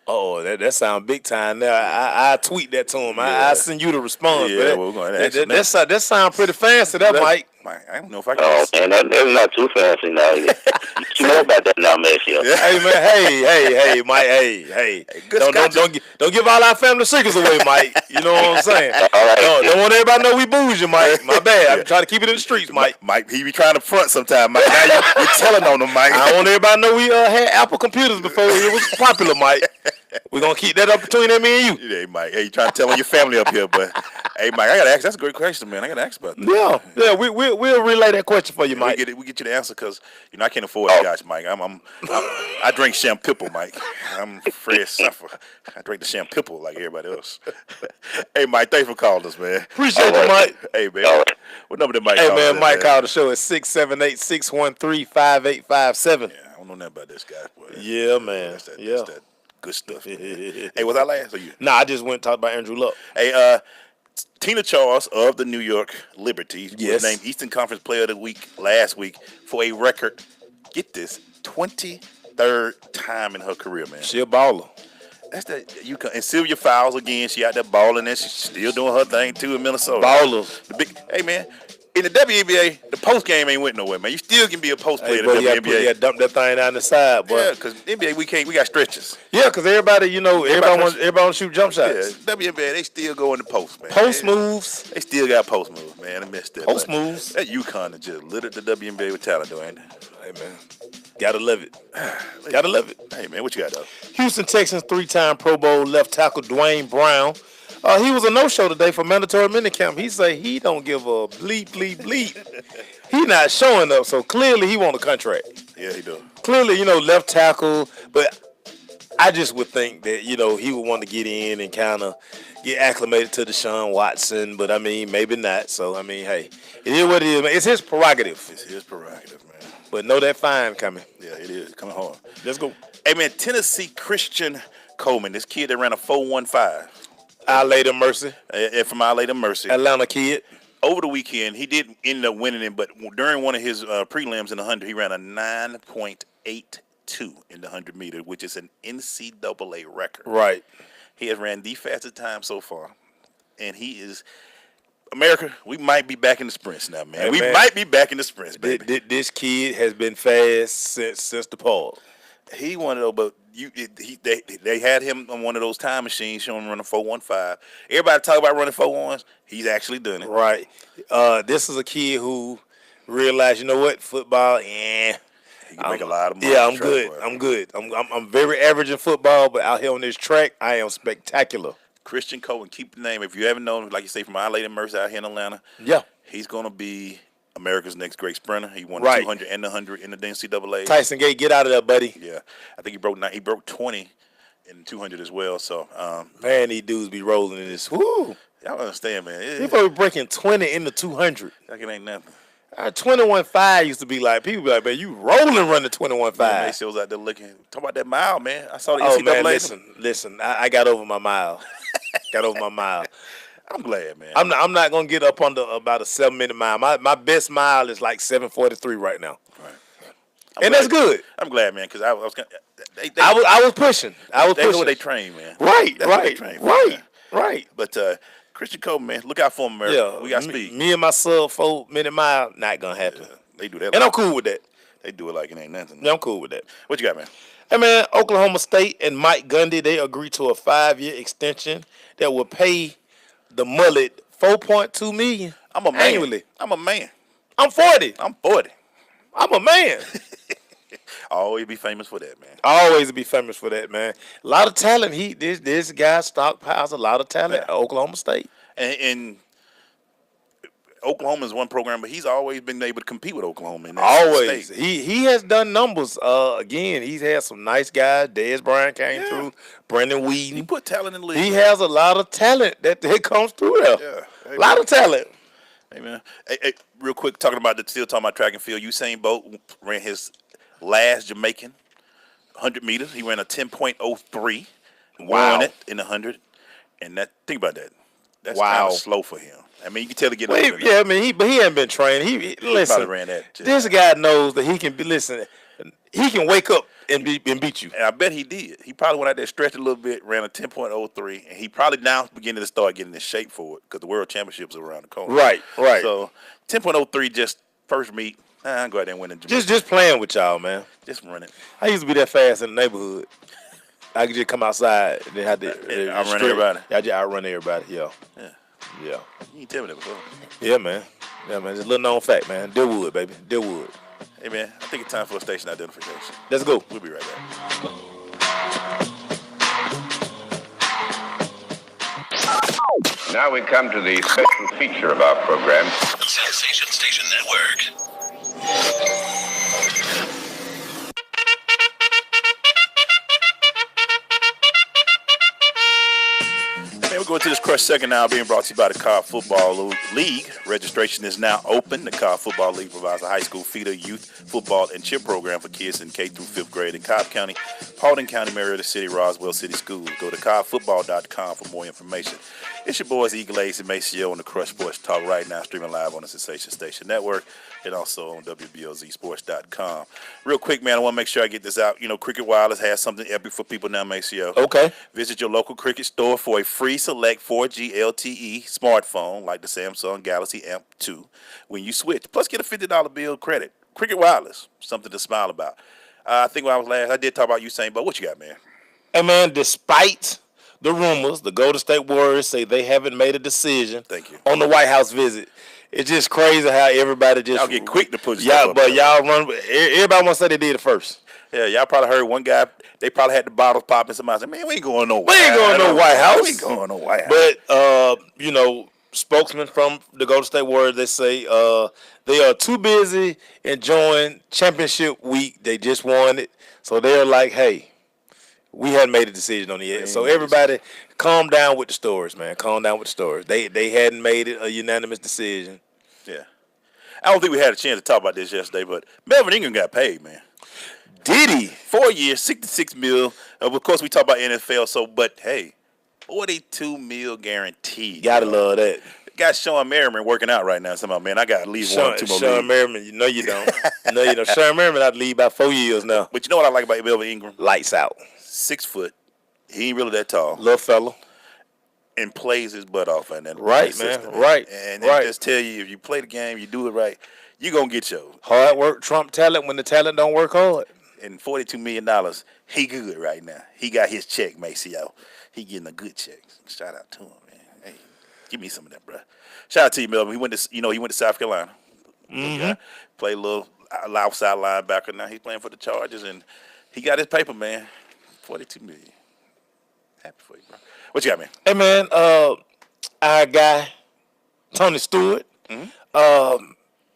Oh, that sounds big time. Now I tweet that to him. I send you the response. Yeah, we're going to that sound pretty fancy, Mike. I don't know if I can. Oh, and that's not too fancy now. know about that now, Maceo. Hey man, hey, Mike, hey. Don't give all our family secrets away, Mike. You know what I'm saying? Don't want everybody to know we bougie, Mike. My bad. I'm trying to keep it in the streets, Mike. Mike, he be trying to front sometime, Mike. Now you're telling on him, Mike. I don't want everybody to know we had Apple computers before it was popular, Mike. We're gonna keep that up between me and you. Hey, Mike. Hey, you trying to tell on your family up here, but hey, Mike, I gotta ask. That's a great question, man. I gotta ask about that. Yeah. We'll relay that question for you, Mike. We get you the answer because I can't afford scotch, Mike. I drink Shampipple, Mike. I'm Fred Suffer. I drink the Shampipple like everybody else. Hey, Mike, thanks for calling us, man. Appreciate you, Mike. Hey, man. What number did Mike call? Hey, man, Mike called the show at 678-613-5857. Yeah, I don't know nothing about this guy, boy. Yeah, man. That's that good stuff. Hey, was I last or you? Nah, I just went and talked about Andrew Luck. Hey, Tina Charles of the New York Liberty Yes. was named Eastern Conference Player of the Week last week for a record, get this, 23rd time in her career, man. She a baller. That's that and Sylvia Fowles again. She out there balling and she's still doing her thing too in Minnesota. Ballers. Hey man, in the WNBA, the post game ain't went nowhere, man. You still can be a post player in the WNBA. Yeah, dump that thing down the side, boy. Yeah, because NBA we got stretches. Yeah, because everybody want to shoot jump shots. Yeah, WNBA they still go in the post, man. Post moves. They still got post moves, man. I missed that. Post moves. That UConn just littered the WNBA with talent, though, ain't it? Hey man, gotta love it. Gotta love it. Hey man, what you got though? Houston Texans 3-time Pro Bowl left tackle Dwayne Brown. He was a no-show today for mandatory minicamp. He say he don't give a bleep. He not showing up, so clearly he want a contract. Yeah, he do. Clearly, left tackle, but I just would think that, he would want to get in and kind of get acclimated to Deshaun Watson, but I mean, maybe not. So, I mean, hey, it is what it is, man. It's his prerogative. It's his prerogative, man. But know that fine coming. Yeah, it is. Coming hard. Let's go. Hey, man, Tennessee Christian Coleman, this kid that ran a 4.15. Our Lady of Mercy. From Our Lady of Mercy. Atlanta kid. Over the weekend, he did end up winning it, but during one of his prelims in the 100, he ran a 9.82 in the 100 meter, which is an NCAA record. Right. He has ran the fastest time so far, and he is America. We might be back in the sprints now, man. Hey, might be back in the sprints, baby. This kid has been fast since the pause. He one of those, but they had him on one of those time machines showing him running 4.15. Everybody talk about running 4.1s. He's actually doing it. Right. This is a kid who realized, football, he can make a lot of money. Yeah, I'm good. I'm very average in football, but out here on this track, I am spectacular. Christian Coleman, keep the name. If you haven't known him, like you say, from Our Lady of Mercy out here in Atlanta, yeah, he's gonna be America's next great sprinter. He won Right. the 200 and the 100 in the NCAA. Tyson Gate, get out of there, buddy. Yeah, I think he broke 20 in 200 as well. So, man, these dudes be rolling in this. Woo! Y'all understand, man? People be breaking 20 in the 200. Like it ain't nothing. 21.5 used to be like, people be like, man, you rolling running 21.5. Yeah, Maceo was out there looking. Talk about that mile, man. I saw the Oh, NCAA. man, listen. I got over my mile. I'm glad, man. I'm not gonna get up under about a 7-minute mile. My best mile is like 7:43 right now. Right. That's good. I'm glad, man, because I was pushing. They know what they train, man. Right, That's what they right, train for, right, man. right. But Christian Coleman, man, look out for him, America. Yeah, We got speed. Me and my sub 4-minute mile, not gonna happen. Yeah, they do that. And I'm cool with that. They do it like it ain't nothing. Yeah, I'm cool with that. What you got, man? Hey, man, Oklahoma State and Mike Gundy, they agreed to a 5-year extension that will pay the mullet $4.2 million annually. I'm a man. I'm 40. I'm 40. I'm a man. Always be famous for that, man. Always be famous for that, man. A lot of talent. This guy stockpiles a lot of talent at Oklahoma State. And Oklahoma is one program, but he's always been able to compete with Oklahoma. In that Always. state. He has done numbers. Again, he's had some nice guys. Dez Bryant came through. Brendan Whedon. He put talent in the league. He has a lot of talent that comes through there. Yeah. Hey, a lot of talent. Hey, man. Hey, real quick, still talking about track and field. Usain Bolt ran his last Jamaican 100 meters. He ran a 10.03. Won it in the 100. And think about that. That's kind of slow for him. I mean, you can tell to get over. Yeah, I mean, he hasn't been trained. He listen. Probably ran that. This guy knows that he can be. Listen, he can wake up and beat you. And I bet he did. He probably went out there, stretched a little bit, ran a 10.03, and he probably now beginning to start getting in shape for it because the World Championships are around the corner. Right. So 10.03 just first meet. Nah, go out there and win it. Just playing with y'all, man. Just run it. I used to be that fast in the neighborhood. I could just come outside and then have to outrun everybody. Yeah, I just outrun everybody. Yeah. Yeah. Yeah. You ain't tell me that before. Yeah, man. Yeah, man. Just a little known fact, man. Dealwood, baby. Dealwood. Hey, man, I think it's time for a station identification. Let's go. We'll be right back. Now we come to the special feature of our program. Sensation Station Network. Man, we're going to this Crush Second Hour being brought to you by the College Football League. Registration is now open. The College Football League provides a high school feeder, youth, football, and cheer program for kids in K through 5th grade in Cobb County, Paulding County, Marietta City, Roswell City Schools. Go to collegefootball.com for more information. It's your boys Eagle Ace and Maceo on the Crush Sports Talk right now, streaming live on the Sensation Station Network and also on WBLZSports.com. Real quick, man, I want to make sure I get this out. You know, Cricket Wireless has something epic for people now, Maceo. Okay. Visit your local Cricket store for a free select 4G LTE smartphone like the Samsung Galaxy Amp2 when you switch. Plus, get a $50 bill credit. Cricket Wireless, something to smile about. I think when I was last, I did talk about Usain, but what you got, man? Hey, man, despite the rumors, the Golden State Warriors say they haven't made a decision on the White House visit. It's just crazy how everybody just... Y'all get quick to put y'all, stuff but up. y'all run... Everybody want to say they did it first. Yeah, y'all probably heard one guy, they probably had the bottles popping. Somebody said, man, we ain't going no White House. We ain't going no White House. We ain't going no White House. But, you know, spokesman from the Golden State Warriors, they say they are too busy enjoying championship week. They just won it. So they're like, hey, we hadn't made a decision on it yet. So everybody calm down with the stories, man. Calm down with the stories. They hadn't made it a unanimous decision. Yeah. I don't think we had a chance to talk about this yesterday, but Melvin Ingram got paid, man. Did he? 4 years, $66 million. Of course, we talk about NFL, but hey, $42 million guaranteed. Gotta love that. Got Sean Merriman working out right now. Somehow, man, I got to leave one or two more Sean leagues. Merriman, you know you don't. No, you don't. Sean Merriman, I'd leave about 4 years now. But you know what I like about Melvin Ingram? Lights out. 6 foot. He ain't really that tall. Little fella. And plays his butt off in that right, system. Man. Right. And they just tell you, if you play the game, you do it right, you're going to get yours. Hard work, Trump talent when the talent don't work hard. And $42 million, he good right now. He got his check, Maceo. He getting a good check. Shout out to him, man. Hey, give me some of that, bro. Shout out to you, Melvin. He went to South Carolina. Mm-hmm. Played a little outside linebacker. Now he's playing for the Chargers, and he got his paper, man. $42 million. Happy for you, bro. What you got, man? Hey, man, our guy, Tony Stewart,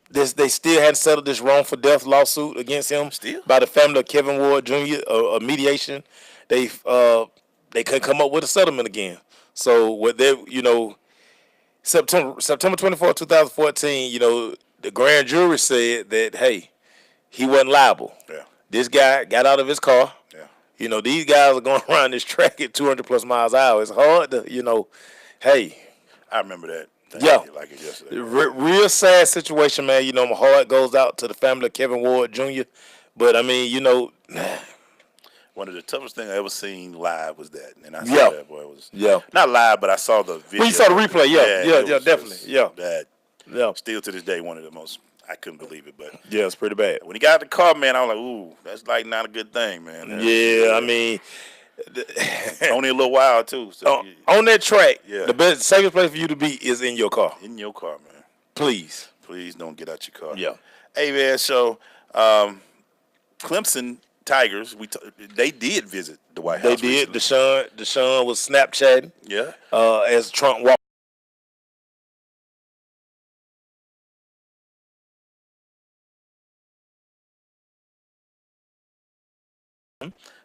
they still hadn't settled this wrongful death lawsuit against him by the family of Kevin Ward Jr., a mediation. They couldn't come up with a settlement again. So what they, September 24, 2014, the grand jury said that, hey, he wasn't liable. Yeah. This guy got out of his car. Yeah. These guys are going around this track at 200 plus miles an hour. It's hard to, hey. I remember that. Yeah. Like it yesterday. Real sad situation, man. My heart goes out to the family of Kevin Ward Jr. But, I mean, one of the toughest things I ever seen live was that. And I saw that, boy. It was not live, but I saw the video. Well, you saw the replay, yeah, definitely. That. Still to this day, one of the most, I couldn't believe it, but. Yeah, it's pretty bad. When he got out the car, man, I was like, ooh, that's like not a good thing, man. I mean. Only a little while, too. So on that track, the safest place for you to be is in your car. In your car, man. Please. Please don't get out your car. Yeah. Hey, man, so Clemson Tigers, they did visit the White House. They did. Deshaun was Snapchatting. Yeah. As Trump walked.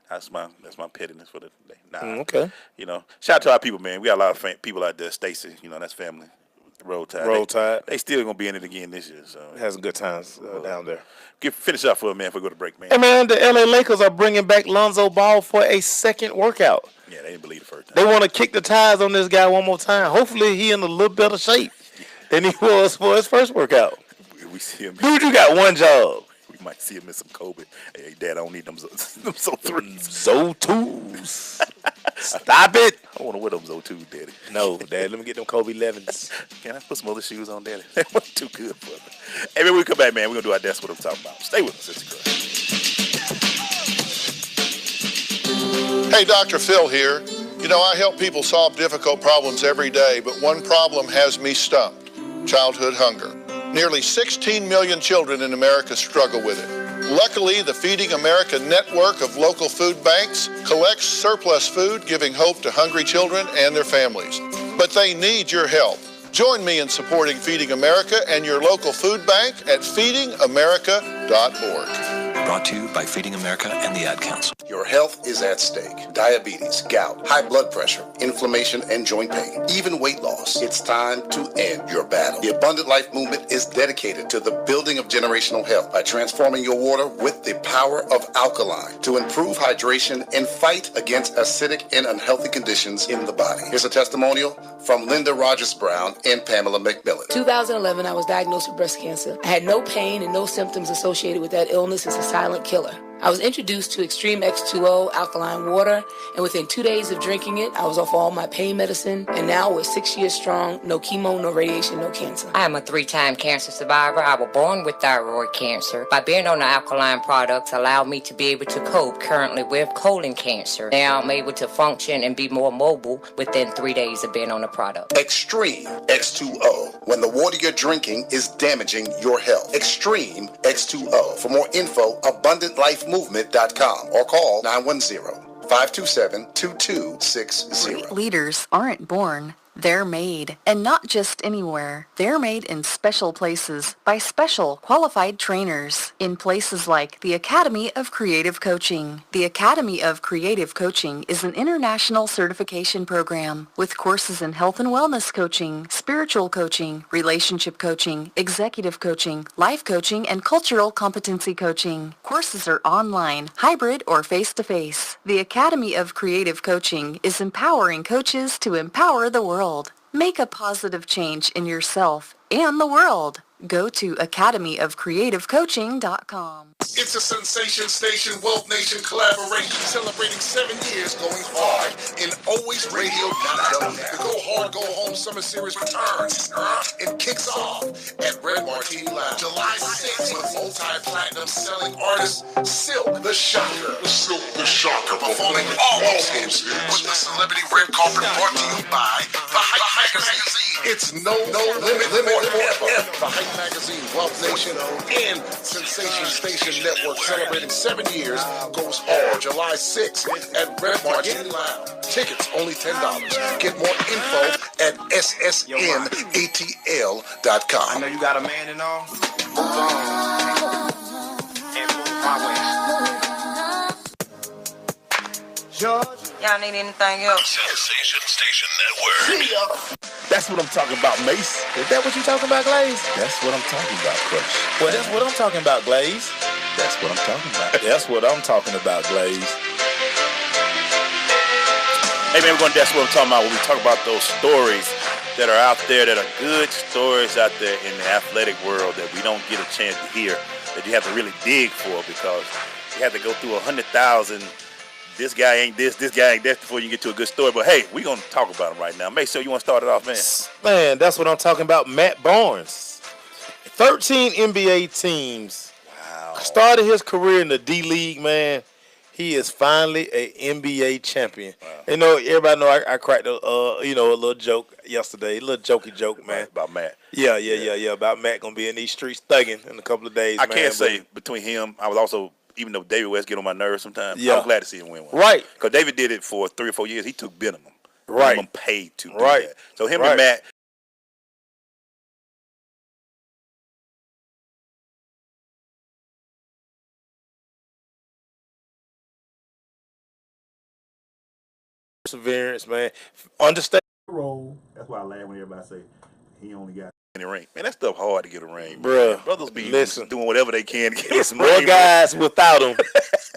That's my pettiness for the day. Nah, okay. Shout out to our people, man. We got a lot of people out there. Stacy, that's family. Roll Tide. They still gonna be in it again this year. So had some good times down there. Finish up for a man before we go to break, man. Hey man, the LA Lakers are bringing back Lonzo Ball for a second workout. Yeah, they didn't believe the first time. They want to kick the tires on this guy one more time. Hopefully he in a little better shape than he was for his first workout. We see him. Dude, you got one job. We might see him in some Kobe. Hey, Dad, I don't need them so threes. So twos. Stop it. want to wear those though too, Daddy. No, Dad, let me get them Kobe 11s. Can I put some other shoes on, Daddy? That was too good for me. Hey, when we come back, man, we're going to do our That's What I'm Talking About. Stay with us, Sister Crush. Hey, Dr. Phil here. You know, I help people solve difficult problems every day, but one problem has me stumped: childhood hunger. Nearly 16 million children in America struggle with it. Luckily, the Feeding America network of local food banks collects surplus food, giving hope to hungry children and their families. But they need your help. Join me in supporting Feeding America and your local food bank at feedingamerica.org. Brought to you by Feeding America and the Ad Council. Your health is at stake. Diabetes, gout, high blood pressure, inflammation, and joint pain, even weight loss. It's time to end your battle. The Abundant Life Movement is dedicated to the building of generational health by transforming your water with the power of alkaline to improve hydration and fight against acidic and unhealthy conditions in the body. Here's a testimonial from Linda Rogers Brown and Pamela McMillan. 2011, I was diagnosed with breast cancer. I had no pain and no symptoms associated with that illness. It's a silent killer. I was introduced to Extreme X2O alkaline water, and within 2 days of drinking it, I was off all my pain medicine, and now we're 6 years strong, no chemo, no radiation, no cancer. I am a 3-time cancer survivor. I was born with thyroid cancer. By being on the alkaline products allowed me to be able to cope currently with colon cancer. Now I'm able to function and be more mobile within 3 days of being on the product. Extreme X2O, when the water you're drinking is damaging your health. Extreme X2O. For more info, AbundantLifeMovement.com or call 910-527-2260. Great leaders aren't born. They're made, and not just anywhere. They're made in special places by special qualified trainers in places like the Academy of Creative Coaching. The Academy of Creative Coaching is an international certification program with courses in health and wellness coaching, spiritual coaching, relationship coaching, executive coaching, life coaching, and cultural competency coaching. Courses are online, hybrid, or face-to-face. The Academy of Creative Coaching is empowering coaches to empower the world. Make a positive change in yourself and the world. Go to academyofcreativecoaching.com. It's a Sensation Station, Wealth Nation collaboration celebrating 7 years going hard in Always Radio Now. The Go Hard, Go Home Summer Series returns. It kicks off at Red Martini Lounge July 6th with multi-platinum selling artist Silk the Shocker. Silk the Shocker performing all games with the celebrity red carpet brought to you by The Hype Magazine. It's no limit forever. The Hype Magazine, Wealth Nation, and Sensation Station Network celebrating 7 years goes hard July 6th at Red Martini Lounge. Tickets only $10. Get more info at ssnatl.com. I know you got a man and all. Move on and move my way. George, y'all need anything else? Sensation Station Network. That's what I'm talking about, Mace. Is that what you talking about, Glaze? That's what I'm talking about, Crush. Well, that's what I'm talking about, Glaze. That's what I'm talking about. That's what I'm talking about, Glaze. Hey, man, we're going to That's What I'm Talking About when we talk about those stories that are out there, that are good stories out there in the athletic world that we don't get a chance to hear, that you have to really dig for because you have to go through 100,000. This guy ain't this guy ain't that before you get to a good story. But, hey, we're going to talk about him right now. Make sure you want to start it off, man. Man, that's what I'm talking about, Matt Barnes. 13 NBA teams. Wow. Started his career in the D-League, man. He is finally an NBA champion. Wow. You know, everybody know I cracked a little joke yesterday, a little jokey joke, man. About Matt. Yeah, about Matt going to be in these streets thugging in a couple of days, I can't say between him, I was also, even though David West get on my nerves sometimes, yeah. I'm glad to see him win one. Right. Because David did it for 3 or 4 years. He took minimum. Right. Minimum paid to do right. that. So him and Matt. Perseverance, man. Understand. Role. That's why I laugh when everybody say he only got any ring. Man, that stuff hard to get a ring. Bruh, brothers be doing whatever they can to get it's more guys without them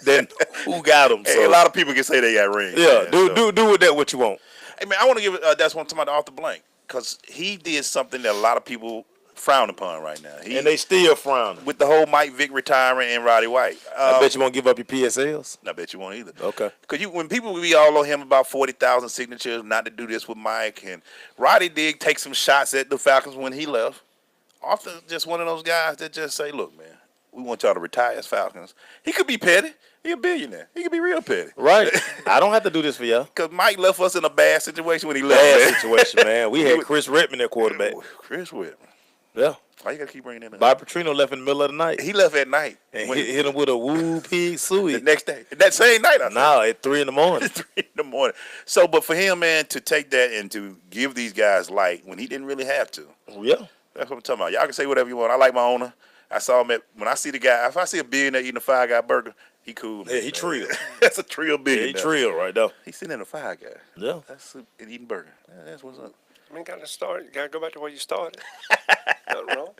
than who got them. Hey, so. a lot of people can say they got rings. Yeah, man, do with that what you want. Hey, man, I want to give That's what I'm talking about off the blank because he did something that a lot of people frowned upon right now. And they still frowning. With the whole Mike Vick retiring and Roddy White. I bet you won't give up your PSLs. I bet you won't either. Okay. Because when people be all on him about 40,000 signatures, not to do this with Mike, and Roddy did take some shots at the Falcons when he left. Arthur just one of those guys that just say, look, man, we want y'all to retire as Falcons. He could be petty. He a billionaire. He could be real petty. Right. I don't have to do this for y'all. Because Mike left us in a bad situation when he left. Bad situation, man. We had Chris Redman at quarterback. Chris Redman. Yeah. Why you got to keep bringing in that? Bob Petrino left in the middle of the night. He left at night. And hit him with a woo pig suey. The next day. That same night, I think. No, at 3 in the morning. 3 in the morning. So, but for him, man, to take that and to give these guys light when he didn't really have to. Yeah. That's what I'm talking about. Y'all can say whatever you want. I like my owner. I saw him when I see the guy, if I see a billionaire eating a Five Guy burger, he cool. Yeah, he trill. That's a trill billionaire. Yeah, he trill right there. He's sitting in a Five Guy. Yeah. That's and eating burger. That's what's up. I mean, gotta start. You gotta go back to where you started. Nothing wrong.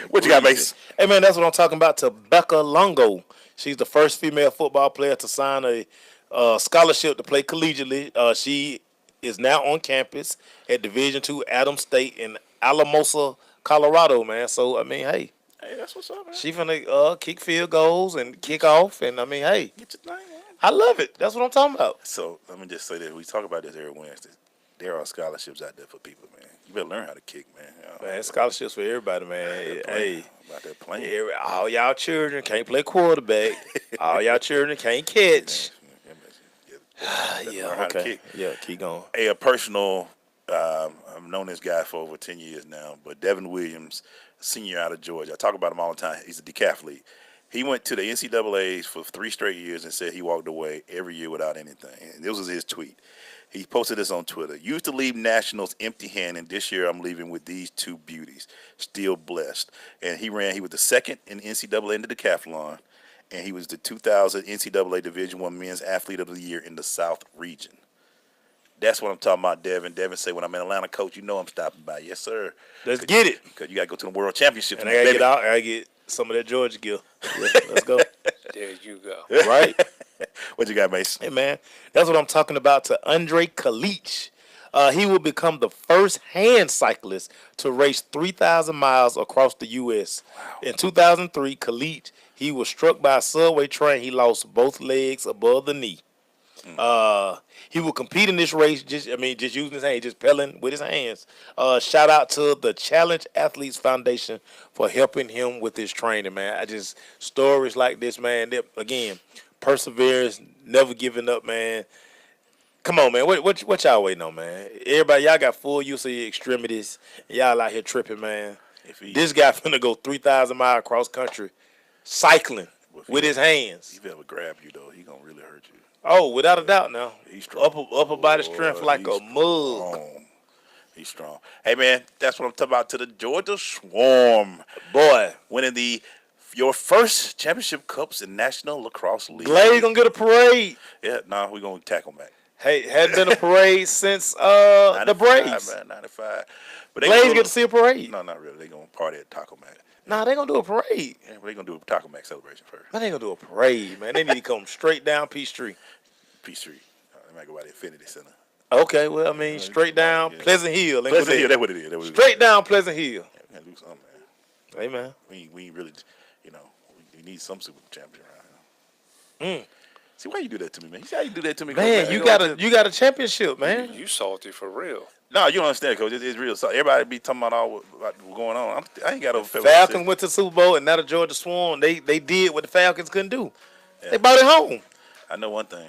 What you got, Mace? Hey, man, that's what I'm talking about. To Becca Longo. She's the first female football player to sign a scholarship to play collegiately. She is now on campus at Division II Adams State in Alamosa, Colorado, man. So, I mean, hey. Hey, that's what's up, man. She finna kick field goals and kick off. And, I mean, hey. Get your thing, man. I love it. That's what I'm talking about. So, let me just say this. We talk about this every Wednesday. There are scholarships out there for people, man. You better learn how to kick, man. Man, scholarships for everybody, man. Hey, about that playing. All y'all children can't play quarterback. All y'all children can't catch. Yeah, okay. Yeah, keep going. Hey, a personal, I've known this guy for over 10 years now, but Devin Williams, senior out of Georgia. I talk about him all the time. He's a decathlete. He went to the NCAAs for 3 straight years and said he walked away every year without anything. And this was his tweet. He posted this on Twitter. Used to leave nationals empty-handed. This year I'm leaving with these 2 beauties. Still blessed. And he was the second in NCAA in the decathlon, and he was the 2000 NCAA Division I Men's Athlete of the Year in the South region. That's what I'm talking about, Devin. Devin say, when I'm in Atlanta, coach, you know I'm stopping by. Yes, sir. Let's get it. Because you got to go to the World Championships. And I got to get out. I got to get some of that Georgia gear. Yeah, let's go. There you go. Right? What you got, Mace? Hey, man, that's what I'm talking about. To Andre Kalich. He will become the first hand cyclist to race 3,000 miles across the U.S. Wow. In 2003, Kalich, he was struck by a subway train. He lost both legs above the knee. He will compete in this race just using his hand, just pedaling with his hands. Shout out to the Challenge Athletes Foundation for helping him with his training, man. Stories like this, man, that, again, perseverance, never giving up, man. Come on, man. What y'all waiting on, man? Everybody, y'all got full use of your extremities. Y'all out here tripping, man. This guy finna go 3,000 miles across country cycling with his hands. If he ever grab you, though, he gonna really hurt you. Oh, without a doubt now. He's strong. Upper body strength like a mug. He's strong. Hey, man, that's what I'm talking about. To the Georgia Swarm. Boy. Winning your first championship cups in National Lacrosse League. Glade gonna get a parade. Yeah, we're gonna tackle back. Hey, hadn't been a parade since the Braves. Man, 95. But Glades get to see a parade. No, not really. They gonna party at Taco Mac. Nah, they gonna do a parade. Yeah, they gonna do a Taco Mac celebration first. Man, they gonna do a parade, man. They need to come straight down Peachtree. Peachtree. They might go by the Infinity Center. Okay, well, I mean, straight down Pleasant Hill. Pleasant Hill, that's what it is. Straight down Pleasant Hill. Yeah, we gotta do something, man. Hey, man. We really, we need some super champion around here. See, why you do that to me, man? You see how you do that to me? Man, Coach, you got a championship, man. You salty for real. No, you don't understand, Coach. It's real. So everybody be talking about what's going on. I ain't got over. Falcons went to the Super Bowl, and now the Georgia Swarm, they did what the Falcons couldn't do. Yeah. They brought it home. I know one thing.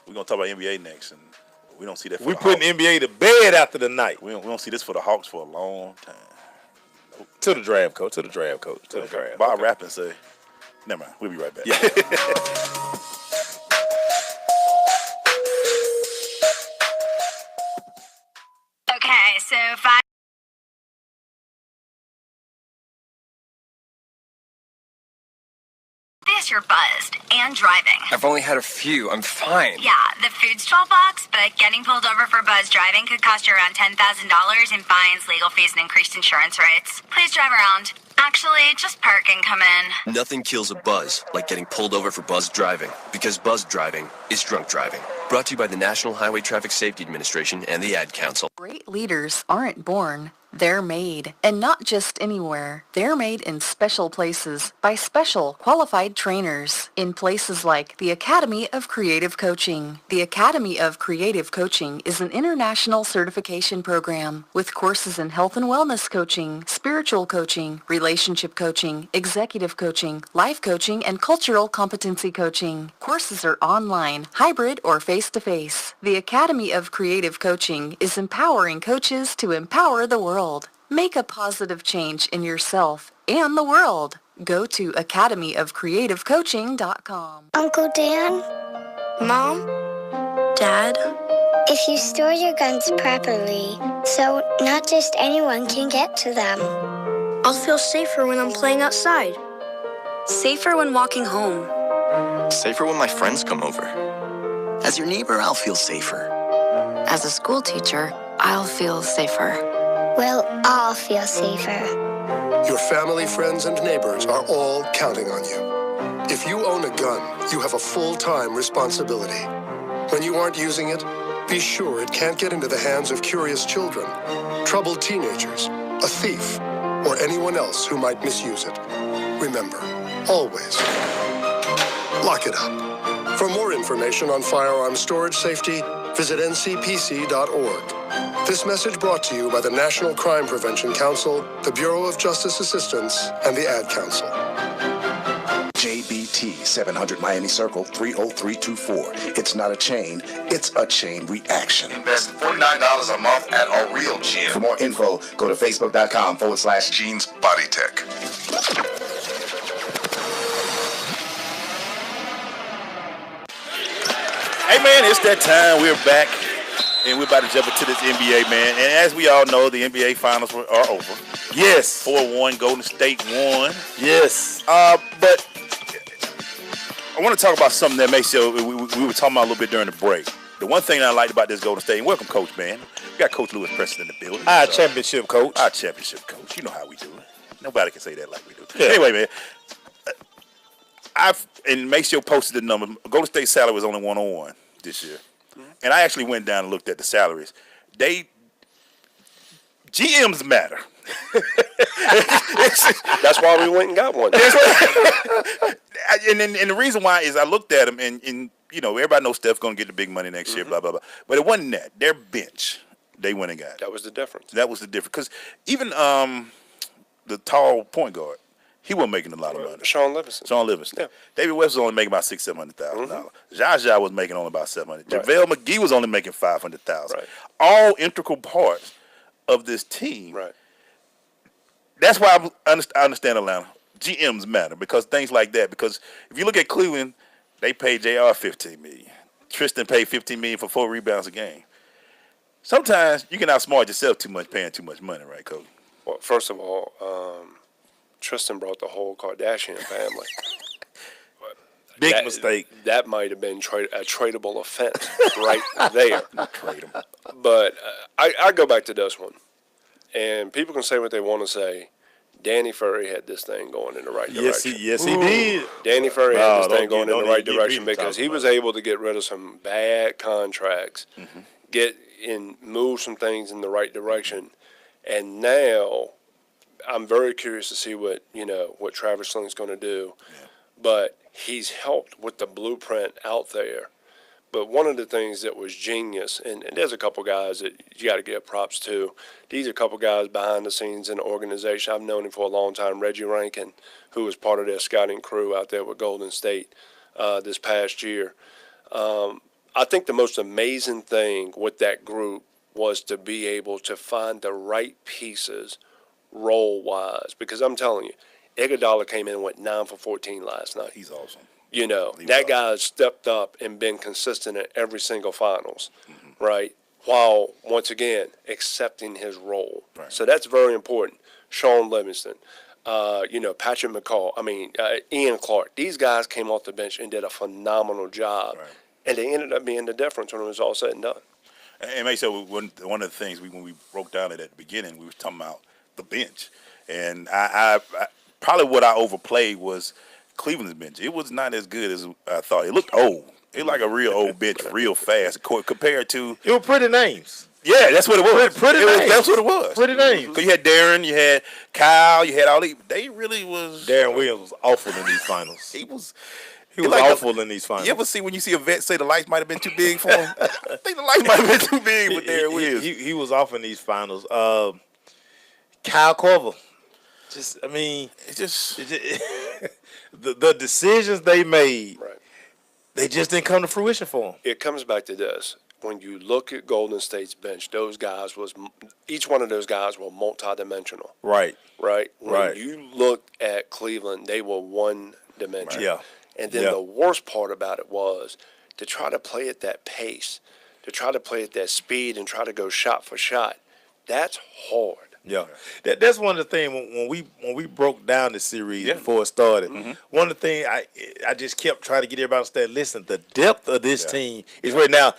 We're going to talk about NBA next, and we don't see that for the Hawks. We putting NBA to bed after the night. We don't see this for the Hawks for a long time. Nope. To the draft, Coach. To the draft. Bob Rapp and say, never mind. We'll be right back. Yeah. Okay, so you're buzzed and driving. I've only had a few. I'm fine. Yeah, the food's $12, but getting pulled over for buzz driving could cost you around $10,000 in fines, legal fees, and increased insurance rates. Please drive around. Actually, just park and come in. Nothing kills a buzz like getting pulled over for buzz driving, because buzz driving is drunk driving. Brought to you by the National Highway Traffic Safety Administration and the Ad Council. Great leaders aren't born, They're made, and not just anywhere. They're made in special places by special qualified trainers in places like the Academy of Creative Coaching. The Academy of Creative Coaching is an international certification program with courses in health and wellness coaching, spiritual coaching, relationship coaching, executive coaching, life coaching, and cultural competency coaching. Courses are online, hybrid, or face-to-face. The Academy of Creative Coaching is empowering coaches to empower the world. Make a positive change in yourself and the world. Go to academyofcreativecoaching.com. Uncle Dan? Mom? Dad? If you store your guns properly, so not just anyone can get to them, I'll feel safer when I'm playing outside. Safer when walking home. Safer when my friends come over. As your neighbor, I'll feel safer. As a school teacher, I'll feel safer. We'll all feel safer. Your family, friends, and neighbors are all counting on you. If you own a gun, you have a full-time responsibility. When you aren't using it, be sure it can't get into the hands of curious children, troubled teenagers, a thief, or anyone else who might misuse it. Remember, always, lock it up. For more information on firearm storage safety, visit ncpc.org. This message brought to you by the National Crime Prevention Council, the Bureau of Justice Assistance, and the Ad Council. JBT 700 Miami Circle 30324. It's not a chain, it's a chain reaction. Invest $49 a month at a real gym. For more info, go to facebook.com/Jeans Body Tech. Hey, man, it's that time. We're back, and we're about to jump into this NBA, man. And as we all know, the NBA Finals are over. Yes. 4-1, Golden State won. Yes. But I want to talk about something that Maceo, we were talking about a little bit during the break. The one thing I liked about this Golden State, and welcome, Coach, man. We got Coach Lewis Preston in the building. Our championship coach. Our championship coach. You know how we do it. Nobody can say that like we do. Yeah. Anyway, man. And Maceo posted the number. Golden State salary was only 101 this year. Mm-hmm. And I actually went down and looked at the salaries. GMs matter. That's why we went and got one. And the reason why is I looked at them and you know, everybody knows Steph's going to get the big money next year, blah, blah, blah. But it wasn't that. Their bench, they went and got it. That was the difference. That was the difference. Because even the tall point guard, he wasn't making a lot of money. Sean Livingston. Yeah. David West was only making about $600,000-$700,000. Jaja was making only about $700,000. Right. JaVale McGee was only making $500,000. Right. All integral parts of this team. Right. That's why I understand Atlanta. GMs matter because things like that. Because if you look at Cleveland, they paid JR $15 million. Tristan paid $15 million for 4 rebounds a game. Sometimes you can outsmart yourself too much paying too much money, right, Coach? Well, first of all, Tristan brought the whole Kardashian family. Big mistake. That might have been a tradable offense right there. Trade him. But I go back to this one. And people can say what they want to say. Danny Ferry had this thing going in the right direction. Yes, he did. Danny Ferry had this thing going in the right direction because he was able to get rid of some bad contracts, move some things in the right direction. And now I'm very curious to see what Travis Sling's going to do. Yeah. But he's helped with the blueprint out there. But one of the things that was genius, and there's a couple guys that you got to give props to. These are a couple guys behind the scenes in the organization. I've known him for a long time, Reggie Rankin, who was part of their scouting crew out there with Golden State this past year. I think the most amazing thing with that group was to be able to find the right pieces role-wise. Because I'm telling you, Iguodala came in and went 9 for 14 last night. He's awesome. That guy has stepped up and been consistent in every single finals, right? While, once again, accepting his role. Right. So that's very important. Sean Livingston, Patrick McCall, Ian Clark. These guys came off the bench and did a phenomenal job. Right. And they ended up being the difference when it was all said and done. And Maceo, one of the things when we broke down it at the beginning, we were talking about the bench. And I probably what I overplayed was Cleveland's bench. It was not as good as I thought. It looked old. It looked like a real old bench, real fast compared to. It were pretty names. Yeah, that's what it was. Pretty names. That's what it was. Pretty names. Because you had Darren, you had Kyle, you had all these. They really was. Darren Williams was awful in these finals. He was like awful in these finals. You ever see when you see a vet say the lights might have been too big for him? I think the lights might have been too big for Darren Williams. He was off in these finals. Kyle Korver. The decisions they made, they just didn't come to fruition for him. It comes back to this. When you look at Golden State's bench, each one of those guys were multidimensional. Right. When you look at Cleveland, they were one dimension. Yeah. And then the worst part about it was to try to play at that pace, to try to play at that speed and try to go shot for shot. That's hard. Yeah, that's one of the things when we broke down the series before it started. One of the things I just kept trying to get everybody to understand. Listen, the depth of this team is right now.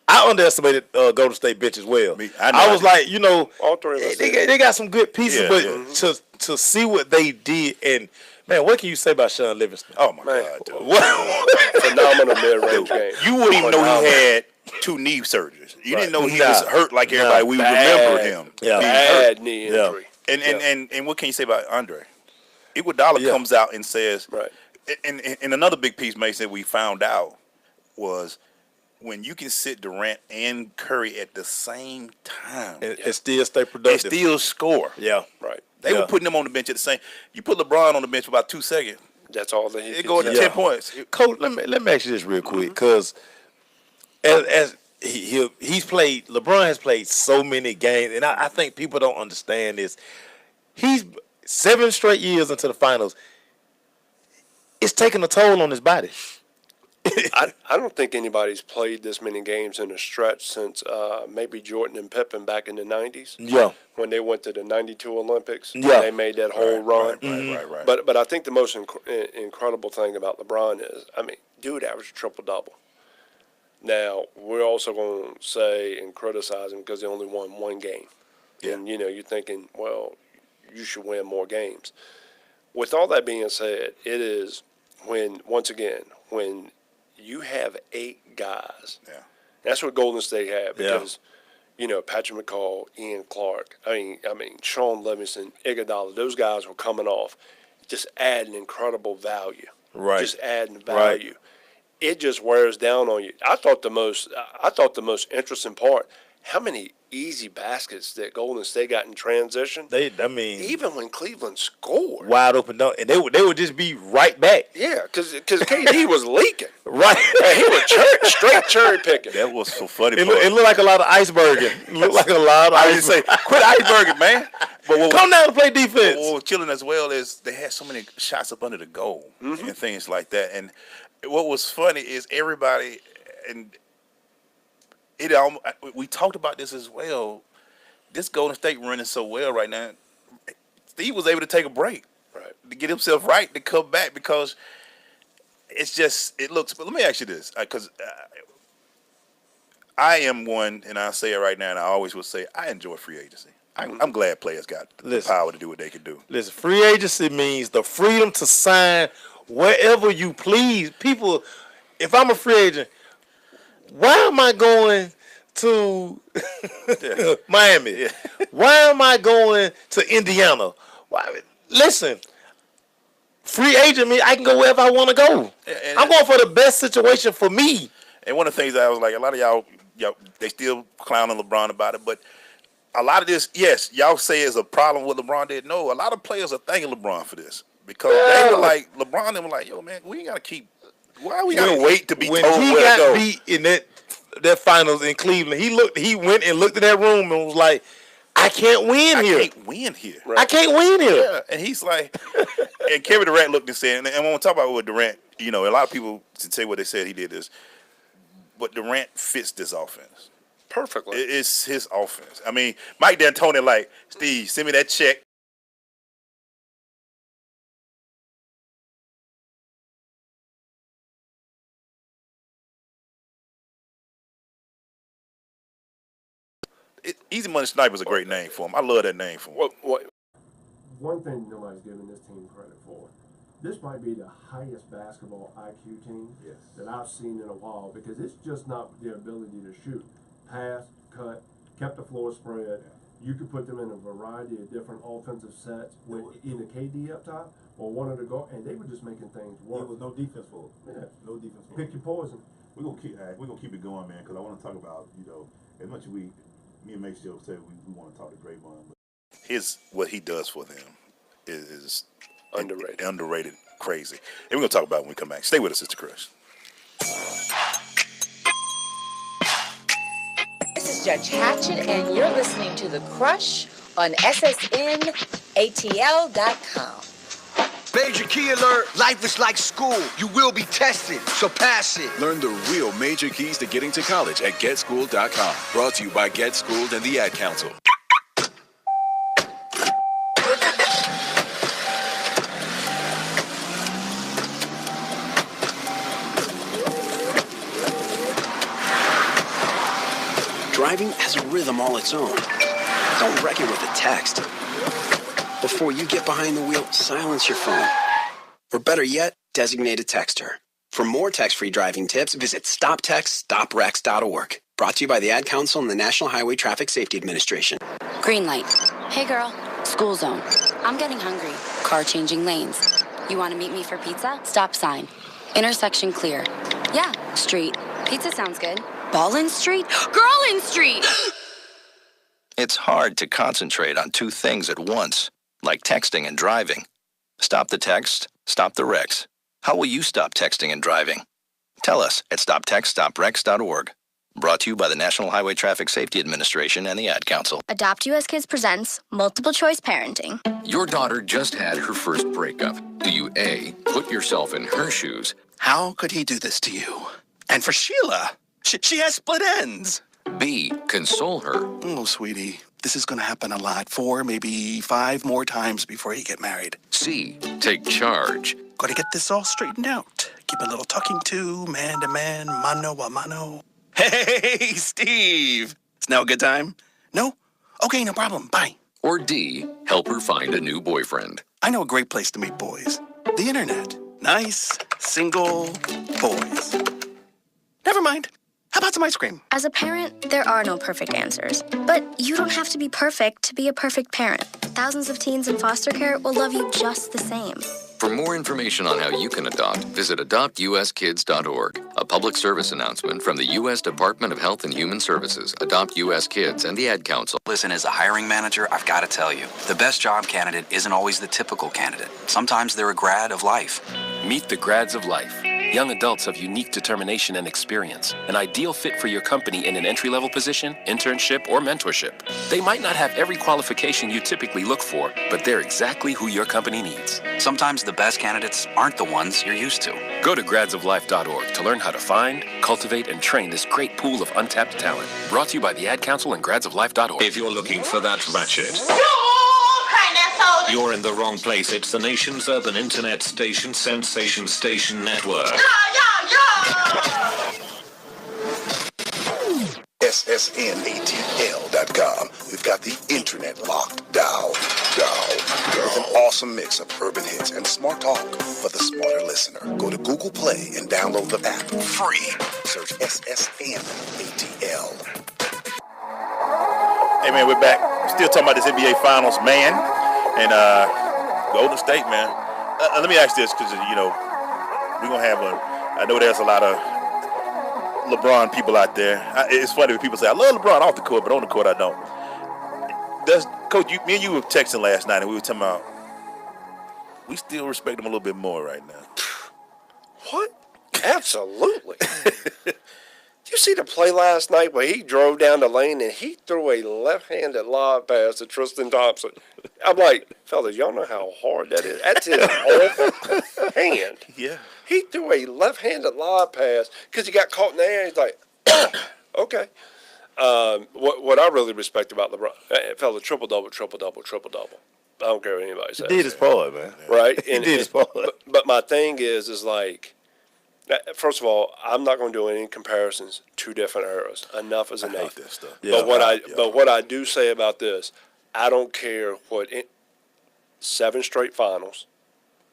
I underestimated Golden State bench as well. I was like, all three of us they got some good pieces, but to see what they did, and man, what can you say about Sean Livingston? Oh my God, dude. Phenomenal mid-range game. You wouldn't even know he had 2 knee surgeries. You didn't know he was hurt like everybody. We remember him. Bad knee injury. And what can you say about Andre? Iguodala comes out and says, and another big piece, Mason, that we found out was when you can sit Durant and Curry at the same time and still stay productive, and still score. Yeah, right. They were putting them on the bench at the same. You put LeBron on the bench for about 2 seconds. That's all they. It go to 10 points. Coach, let me ask you this real quick, because as he's played, LeBron has played so many games, and I think people don't understand this. He's 7 straight years into the finals. It's taking a toll on his body. I don't think anybody's played this many games in a stretch since maybe Jordan and Pippen back in the 90s. Yeah. When they went to the 92 Olympics. Yeah. They made that whole run. Right. But I think the most incredible thing about LeBron is, dude averaged triple-double. Now, we're also going to say and criticize him because they only won 1 game. Yeah. And, you're thinking, well, you should win more games. With all that being said, it is when you have 8 guys. Yeah. That's what Golden State had because, Patrick McCall, Ian Clark, Sean Livingston, Iguodala, those guys were coming off, just adding incredible value. Right. Just adding value. It just wears down on you. I thought the most interesting part, how many easy baskets that Golden State got in transition. Even when Cleveland scored, wide open, and they would just be right back. Yeah, because KD was leaking. Right, and he was straight cherry picking. That was so funny. It looked like a lot of iceberging. It looked like a lot of I just say, quit iceberging, man. But come down to play defense. What was killing as well is they had so many shots up under the goal and things like that. And what was funny is everybody and. We talked about this as well. This Golden State running so well right now. Steve was able to take a break, to get himself right, to come back because it looks. But let me ask you this, because I am one, and I'll say it right now, and I always will say I enjoy free agency. I'm glad players got the power to do what they can do. Listen, free agency means the freedom to sign wherever you please. People, if I'm a free agent. Why am I going to Miami? Yeah. Why am I going to Indiana? Listen, free agent means I can go wherever I want to go. I'm going for the best situation for me. And one of the things that I was like, a lot of y'all they still clowning LeBron about it, but a lot of this, yes, y'all say is a problem what LeBron did. No, a lot of players are thanking LeBron for this because they were like, LeBron, they were like, yo, man, we ain't got to keep. Why are we gonna wait to be told where to go? When he got beat in that finals in Cleveland, he went and looked at that room and was like, I can't win here. I can't win here. Right. I can't win here. Yeah. And he's like, and Kevin Durant looked and said, and when we talk about what Durant, a lot of people say what they said he did this, but Durant fits this offense perfectly. It's his offense. Mike D'Antoni like, Steve, send me that check. Easy Money Sniper is a great name for him. I love that name for him. One thing nobody's giving this team credit for, this might be the highest basketball IQ team that I've seen in a while because it's just not their ability to shoot, pass, cut, kept the floor spread. You could put them in a variety of different offensive sets with either KD up top or one of the guard, and they were just making things work. There was no defense for it. Yeah. No defense for it. Pick your poison. We're gonna keep it going, man, because I want to talk about, as much as me and Maceo said we want to talk to Draymond. But What he does for them is underrated. Underrated, crazy. And we're gonna talk about it when we come back. Stay with us, Sister Crush. This is Judge Hatchet, and you're listening to The Crush on SSNATL.com. Major key alert. Life is like school. You will be tested, so pass it. Learn the real major keys to getting to college at GetSchooled.com. Brought to you by Get Schooled and the Ad Council. Driving has a rhythm all its own. Don't wreck it with a text. Before you get behind the wheel, silence your phone. Or better yet, designate a texter. For more text-free driving tips, visit stoptextstoprex.org. Brought to you by the Ad Council and the National Highway Traffic Safety Administration. Green light. Hey girl, school zone. I'm getting hungry. Car changing lanes. You want to meet me for pizza? Stop sign. Intersection clear. Yeah, street. Pizza sounds good. Ballin Street? Girlin Street! It's hard to concentrate on two things at once, like texting and driving. Stop the text, stop the wrecks. How will you stop texting and driving? Tell us at stoptextstoprex.org. Brought to you by the National Highway Traffic Safety Administration and the Ad Council. Adopt US Kids presents Multiple Choice Parenting. Your daughter just had her first breakup. Do you A, put yourself in her shoes? How could he do this to you? And for Sheila, she has split ends. B, console her. Oh, sweetie, this is going to happen a lot. 4, maybe 5 more times before you get married. C, take charge. Got to get this all straightened out. Keep a little talking to, man to man, mano a mano. Hey, Steve. It's now a good time? No? Okay, no problem. Bye. Or D, help her find a new boyfriend. I know a great place to meet boys. The internet. Nice, single boys. Never mind. How about some ice cream? As a parent, there are no perfect answers. But you don't have to be perfect to be a perfect parent. Thousands of teens in foster care will love you just the same. For more information on how you can adopt, visit adoptuskids.org. A public service announcement from the U.S. Department of Health and Human Services, Adopt U.S. Kids, and the Ad Council. Listen, as a hiring manager, I've got to tell you, the best job candidate isn't always the typical candidate. Sometimes they're a grad of life. Meet the grads of life. Young adults of unique determination and experience. An ideal fit for your company in an entry-level position, internship, or mentorship. They might not have every qualification you typically look for, but they're exactly who your company needs. Sometimes the best candidates aren't the ones you're used to. Go to gradsoflife.org to learn how to find, cultivate, and train this great pool of untapped talent. Brought to you by the Ad Council and gradsoflife.org. If you're looking for that ratchet, you're in the wrong place. It's the nation's urban internet station, Sensation Station Network. SSNATL.com. We've got the internet locked down. With an awesome mix of urban hits and smart talk for the smarter listener. Go to Google Play and download the app free. Search SSNATL. Hey, man, we're back. Still talking about this NBA Finals, man. And Golden State, man. Let me ask this, because, we're going to have I know there's a lot of LeBron people out there. It's funny when people say, I love LeBron off the court, but on the court I don't. Coach, me and you were texting last night, and we were talking about, we still respect him a little bit more right now. What? Absolutely. You see the play last night where he drove down the lane and he threw a left-handed lob pass to Tristan Thompson. I'm like, fellas, y'all know how hard that is. That's his whole hand. Yeah. He threw a left-handed lob pass because he got caught in the air. He's like, okay. What I really respect about LeBron, fella, triple-double. I don't care what anybody says. He did his part, man. Right? He did his part. But my thing is like, first of all, I'm not going to do any comparisons. 2 different eras. Enough is enough. I hate that stuff. But what I do say about this, I don't care what 7 straight finals,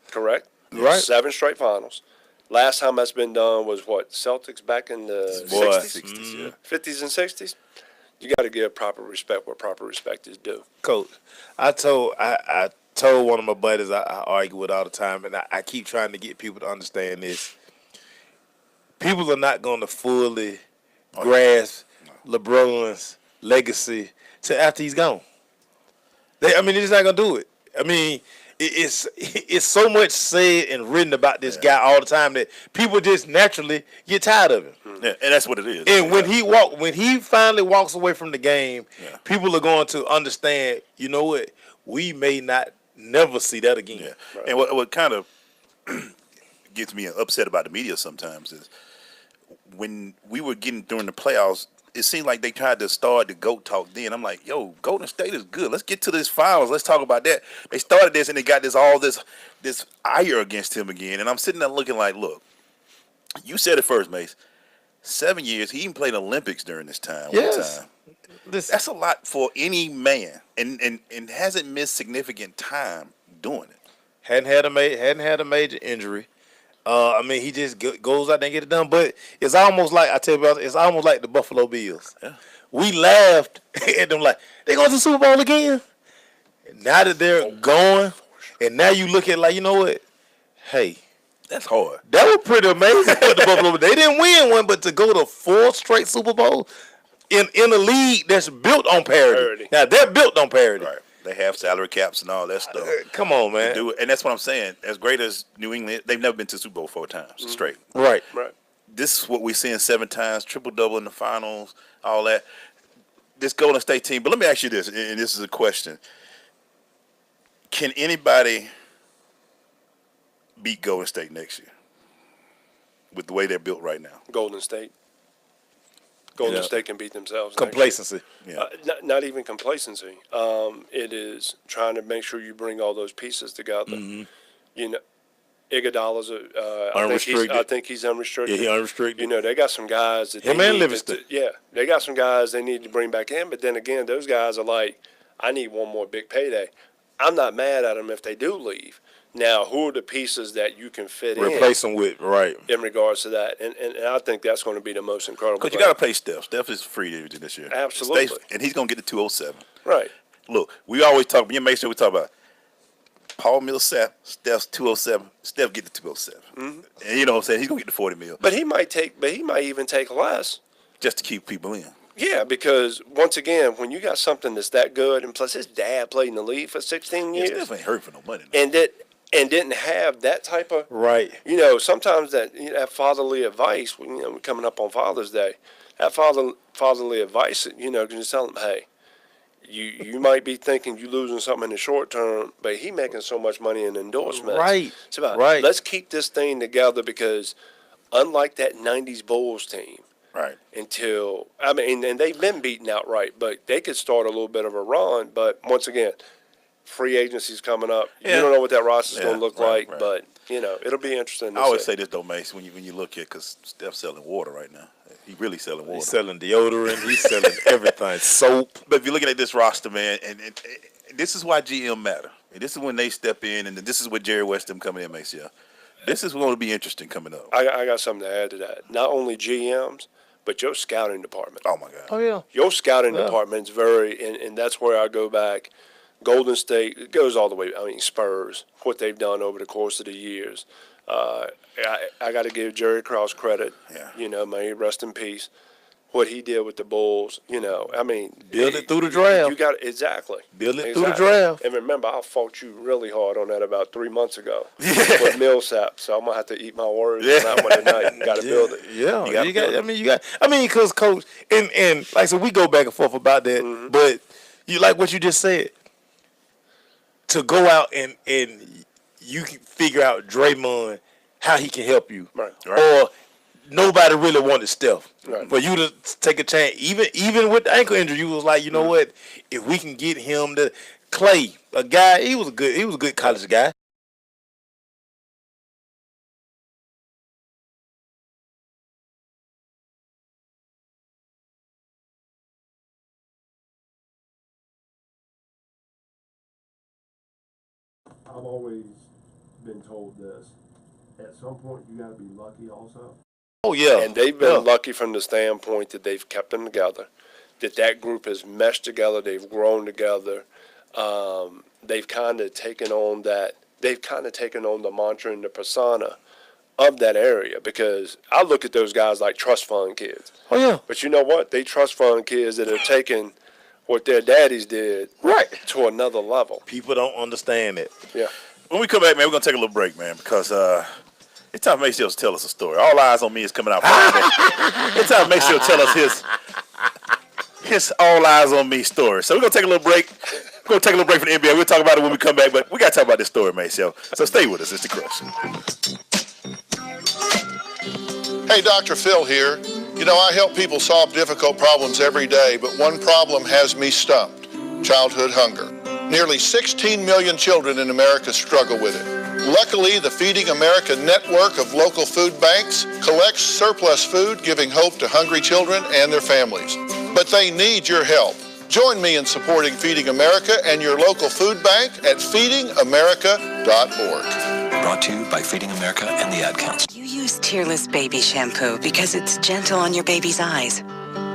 correct? Right. 7 straight finals. Last time that's been done was what? Celtics back in the 60s? 60s, yeah. 50s and 60s? You got to give proper respect where proper respect is due. Coach, I told one of my buddies I argue with all the time, and I keep trying to get people to understand this. People are not going to fully grasp LeBron's legacy till after he's gone. They're just not going to do it. I mean, it's so much said and written about this guy all the time that people just naturally get tired of him. Yeah, and that's what it is. And when he finally walks away from the game, people are going to understand, you know what, we may not never see that again. Yeah. Right. And what kind of gets me upset about the media sometimes is when we were getting during the playoffs, it seemed like they tried to start the GOAT talk then. I'm like, yo, Golden State is good. Let's get to this finals. Let's talk about that. They started this and they got this ire against him again. And I'm sitting there looking like, look, you said it first, Mace. 7 years. He even played Olympics during this time. Yes. That's a lot for any man, and hasn't missed significant time doing it. Hadn't had a major injury. He just goes out there and get it done. But it's almost like it's almost like the Buffalo Bills. Yeah. We laughed at them like they going to the Super Bowl again. And now that they're going, and now you look at it like, you know what? Hey, that's hard. That was pretty amazing for the Buffalo. They didn't win one, but to go to 4 straight Super Bowl in a league that's built on parity. Now they're built on parity. Right. They have salary caps and all that stuff. Come on, man. Do it. And that's what I'm saying. As great as New England, they've never been to Super Bowl 4 times straight. Right. This is what we're seeing 7 times, triple-double in the finals, all that. This Golden State team. But let me ask you this, and this is a question. Can anybody beat Golden State next year with the way they're built right now? Golden State State can beat themselves. Complacency. Not even complacency. It is trying to make sure you bring all those pieces together. Mm-hmm. You know, Iguodala's unrestricted. I think he's unrestricted. Yeah, he's unrestricted. You know, they got some guys that him and Livingston. They got some guys they need to bring back in. But then again, those guys are like, I need one more big payday. I'm not mad at them if they do leave. Now, who are the pieces that you can fit replace them with, right? In regards to that, and I think that's going to be the most incredible. Because you got to pay Steph. Steph is free agent this year. Absolutely, and he's going to get to 207. Right. Look, we always talk. Me and Mason, we talk about Paul Millsap, Steph's 207. Steph get to 207, and you know what I'm saying. He's going to get to 40 mil. But he might even take less just to keep people in. Yeah, because once again, when you got something that's that good, and plus his dad played in the league for 16 years, Steph ain't hurt for no money. And didn't have that type of You know, sometimes that fatherly advice. We're coming up on Father's Day. That fatherly advice, can just tell them, hey, you might be thinking you losing something in the short term, but he making so much money in endorsements. Right. It's about let's keep this thing together because unlike that '90s Bulls team. Right. And they've been beaten outright, but they could start a little bit of a run. But once again, free agency's coming up. Yeah. You don't know what that roster's going to look like, but it'll be interesting. I always say this though, Mace, when you look at because Steph's selling water right now. He really selling water. He's selling deodorant. He's selling everything, soap. But if you're looking at this roster, man, and this is why GM matter. And this is when they step in, and this is where Jerry West them coming in, Maceo. This is going to be interesting coming up. I got something to add to that. Not only GMs, but your scouting department. Oh, my God. Oh, yeah. Your scouting department's and that's where I go back. Golden State, it goes all the way. Spurs, what they've done over the course of the years. I got to give Jerry Krause credit. Yeah. May he rest in peace. What he did with the Bulls, build it through the draft. You got exactly. Build it through the draft. And remember, I fought you really hard on that about 3 months ago with Millsap. So I'm gonna have to eat my words on that one tonight. You got to build it. Yeah, you got. Because Coach, and like I said, we go back and forth about that. But you like what you just said. To go out and you can figure out Draymond how he can help you, right? Or nobody really wanted Steph. Right. For you to take a chance, even with the ankle injury, you was like, you know what? If we can get him to Clay, a guy, he was a good college guy. I've always been told this. At some point, you got to be lucky also. Oh, yeah. And they've been lucky from the standpoint that they've kept them together. that group has meshed together. They've grown together. They've kind of taken on that. They've kind of taken on the mantra and the persona of that area, because I look at those guys like trust fund kids. Oh, yeah. But you know what? They trust fund kids that have taken what their daddies did to another level. People don't understand it. Yeah. When we come back, man, we're going to take a little break, man, because it's time Maceo to tell us a story. All Eyes on Me is coming out Friday. It's time Maceo to tell us his All Eyes on Me story. So we're going to take a little break. We're going to take a little break from the NBA. We'll talk about it when we come back, but we got to talk about this story, Maceo. So stay with us. It's The Crush. Hey, Dr. Phil here. You know, I help people solve difficult problems every day, but one problem has me stumped: childhood hunger. Nearly 16 million children in America struggle with it. Luckily, the Feeding America network of local food banks collects surplus food, giving hope to hungry children and their families. But they need your help. Join me in supporting Feeding America and your local food bank at feedingamerica.org. Brought to you by Feeding America and the Ad Council. You use Tearless Baby Shampoo because it's gentle on your baby's eyes.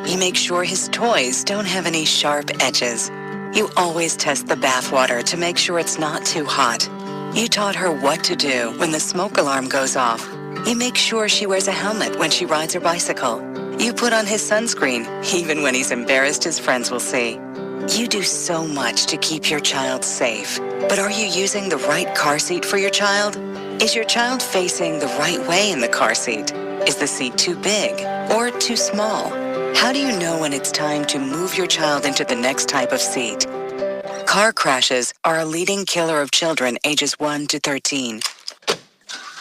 You make sure his toys don't have any sharp edges. You always test the bath water to make sure it's not too hot. You taught her what to do when the smoke alarm goes off. You make sure she wears a helmet when she rides her bicycle. You put on his sunscreen, even when he's embarrassed his friends will see. You do so much to keep your child safe. But are you using the right car seat for your child? Is your child facing the right way in the car seat? Is the seat too big or too small? How do you know when it's time to move your child into the next type of seat? Car crashes are a leading killer of children ages 1 to 13.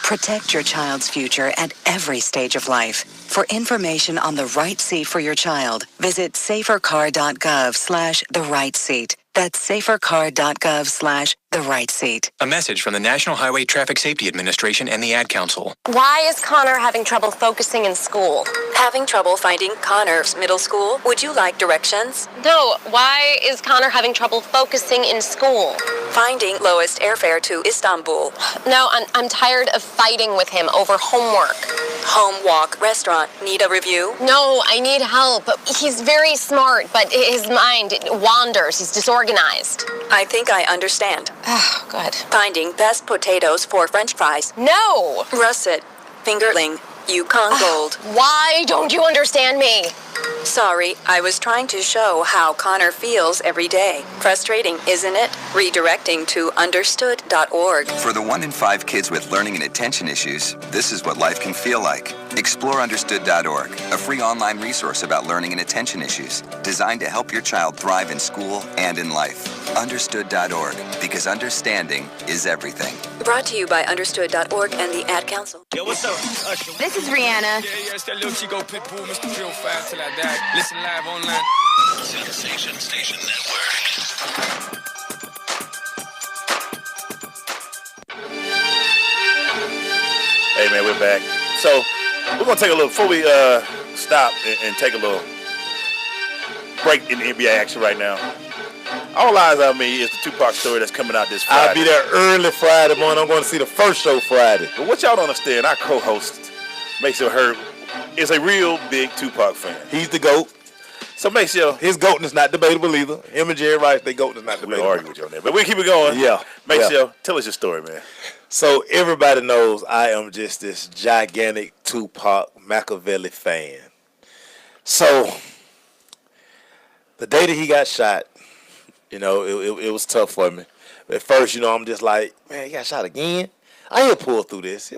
Protect your child's future at every stage of life. For information on the right seat for your child, visit safercar.gov/the-right-seat. That's safercar.gov/the-right-seat. A message from the National Highway Traffic Safety Administration and the Ad Council. Why is Connor having trouble focusing in school? Having trouble finding Connor's middle school? Would you like directions? No, why is Connor having trouble focusing in school? Finding lowest airfare to Istanbul. No, I'm tired of fighting with him over homework. Home, walk, restaurant. Need a review? No, I need help. He's very smart, but his mind wanders. He's disorganized. I think I understand. Oh, good. Finding best potatoes for French fries. No! Russet, fingerling, Yukon Gold. Why don't you understand me? Sorry, I was trying to show how Connor feels every day. Frustrating, isn't it? Redirecting to understood.org. For the 1 in 5 kids with learning and attention issues, this is what life can feel like. Explore understood.org, a free online resource about learning and attention issues, designed to help your child thrive in school and in life. Understood.org, because understanding is everything. Brought to you by understood.org and the Ad Council. Yo, what's up? This is Rihanna. Yeah, it's that little Chico Pitbull, Mr. Drill Fast till I die. Listen live online. Sensation Station Network. Hey, man, we're back. So we're going to take a little, before we stop and take a little break in the NBA action right now. All Eyes on Me is the Tupac story that's coming out this Friday. I'll be there early Friday morning. I'm going to see the first show Friday. But what y'all don't understand, our co-host, Maceo Hurt, is a real big Tupac fan. He's the GOAT. So Maceo, his GOAT is not debatable either. Him and Jerry Rice, their GOAT is not debatable. We'll argue with you on that. But we'll keep it going. Yeah. Maceo, tell us your story, man. So everybody knows I am just this gigantic Tupac Machiavelli fan. So the day that he got shot, you know, it was tough for me. At first, you know, I'm just like, man, he got shot again? He'll pull through this.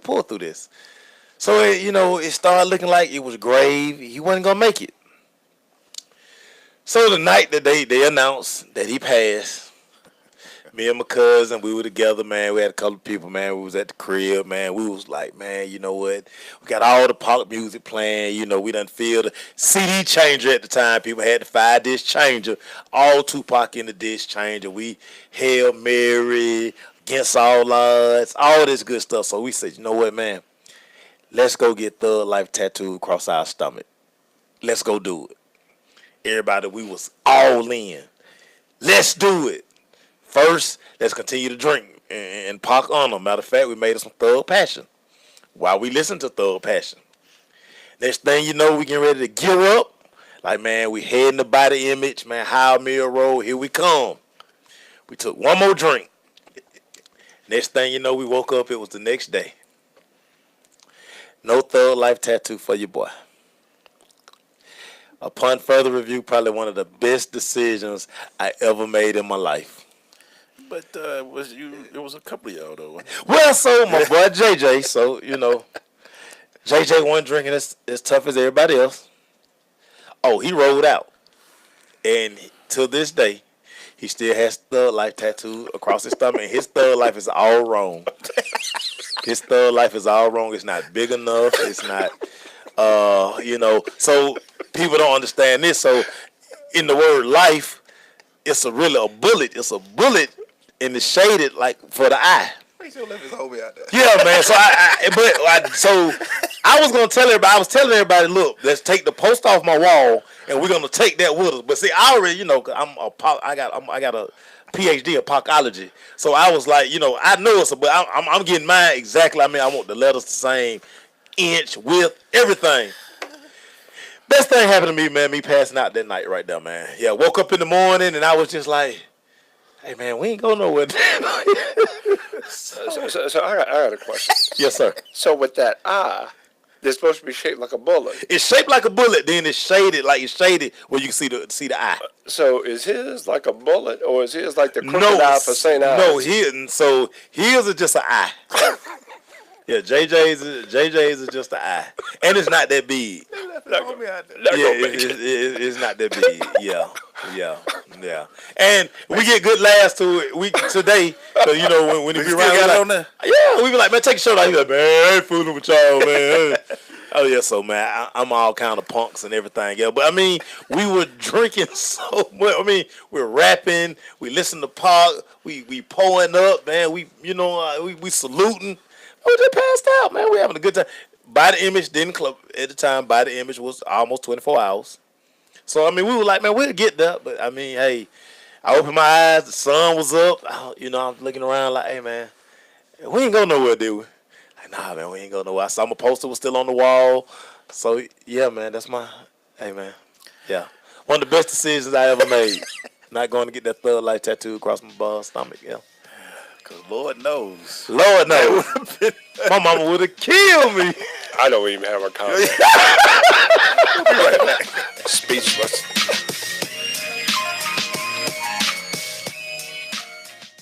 So, it started looking like it was grave. He wasn't going to make it. So the night that they announced that he passed, me and my cousin, we were together, man. We had a couple of people, man. We was at the crib, man. We was like, man, you know what? We got all the pop music playing. You know, we done feel the CD changer at the time. People had the 5-disc changer. All Tupac in the disc changer. We Hail Mary, Against All Odds, all this good stuff. So we said, you know what, man? Let's go get Thug Life tattooed across our stomach. Let's go do it. Everybody, we was all in. Let's do it. First, let's continue to drink and park on them. Matter of fact, we made us some Thug Passion while we listened to Thug Passion. Next thing you know, we getting ready to gear up Like, man, we heading to Body Image, man, High Mill Road, here we come. We took one more drink. Next thing you know, we woke up, it was the next day. No Thug Life tattoo for your boy. Upon further review, probably one of the best decisions I ever made in my life. But it was a couple of y'all, though. Well, so my boy JJ, so, you know, JJ wasn't drinking as tough as everybody else. Oh, he rolled out. And to this day, he still has Thug Life tattooed across his stomach, and his Thug Life is all wrong. His Thug Life is all wrong. It's not big enough. It's not, you know. So people don't understand this. So in the word life, it's really a bullet. It's a bullet, and it's shaded like for the eye. Yeah, man. So I was gonna tell everybody. I was telling everybody, look, let's take the post off my wall, and we're gonna take that with us. But see, I already, you know, I got a PhD in parkology, so I was like, you know, I know it's, but I'm getting mine exactly. I mean, I want the letters the same, inch, width, everything. Best thing happened to me, man. Me passing out that night right there, man. Yeah, woke up in the morning and I was just like, hey, man, we ain't going nowhere. So I got a question. Yes, sir. So with that eye, they're supposed to be shaped like a bullet. It's shaped like a bullet, then it's shaded where you can see the eye. So is his like a bullet, or is his like the crooked eye for St. Ives? No, his is just an eye. Yeah, JJ's is just an eye, and it's not that big. It's not that big. Yeah. And we get good laughs to it. Today, so you know when he be around, we be like, man, take your shirt off. He's like, man, I ain't fooling with y'all, man. Oh yeah, so man, I'm all kind of punks and everything. Yeah, but I mean, we were drinking so much. I mean, we're rapping, we listen to Pac, we pulling up, man. We saluting. We just passed out, man. We having a good time. Body Image didn't club at the time. Body Image was almost 24 hours. So I mean, we were like, man, we'll get there. But I mean, hey, I opened my eyes. The sun was up. I'm looking around like, hey, man, we ain't go nowhere, did we? Like, nah, man, we ain't go nowhere. I saw my poster was still on the wall. So yeah, man, hey, man, yeah, one of the best decisions I ever made. Not going to get that Thug Life tattoo across my stomach. Yeah. Because Lord knows. My mama would have killed me. I don't even have a comment. We'll be right back. Speechless.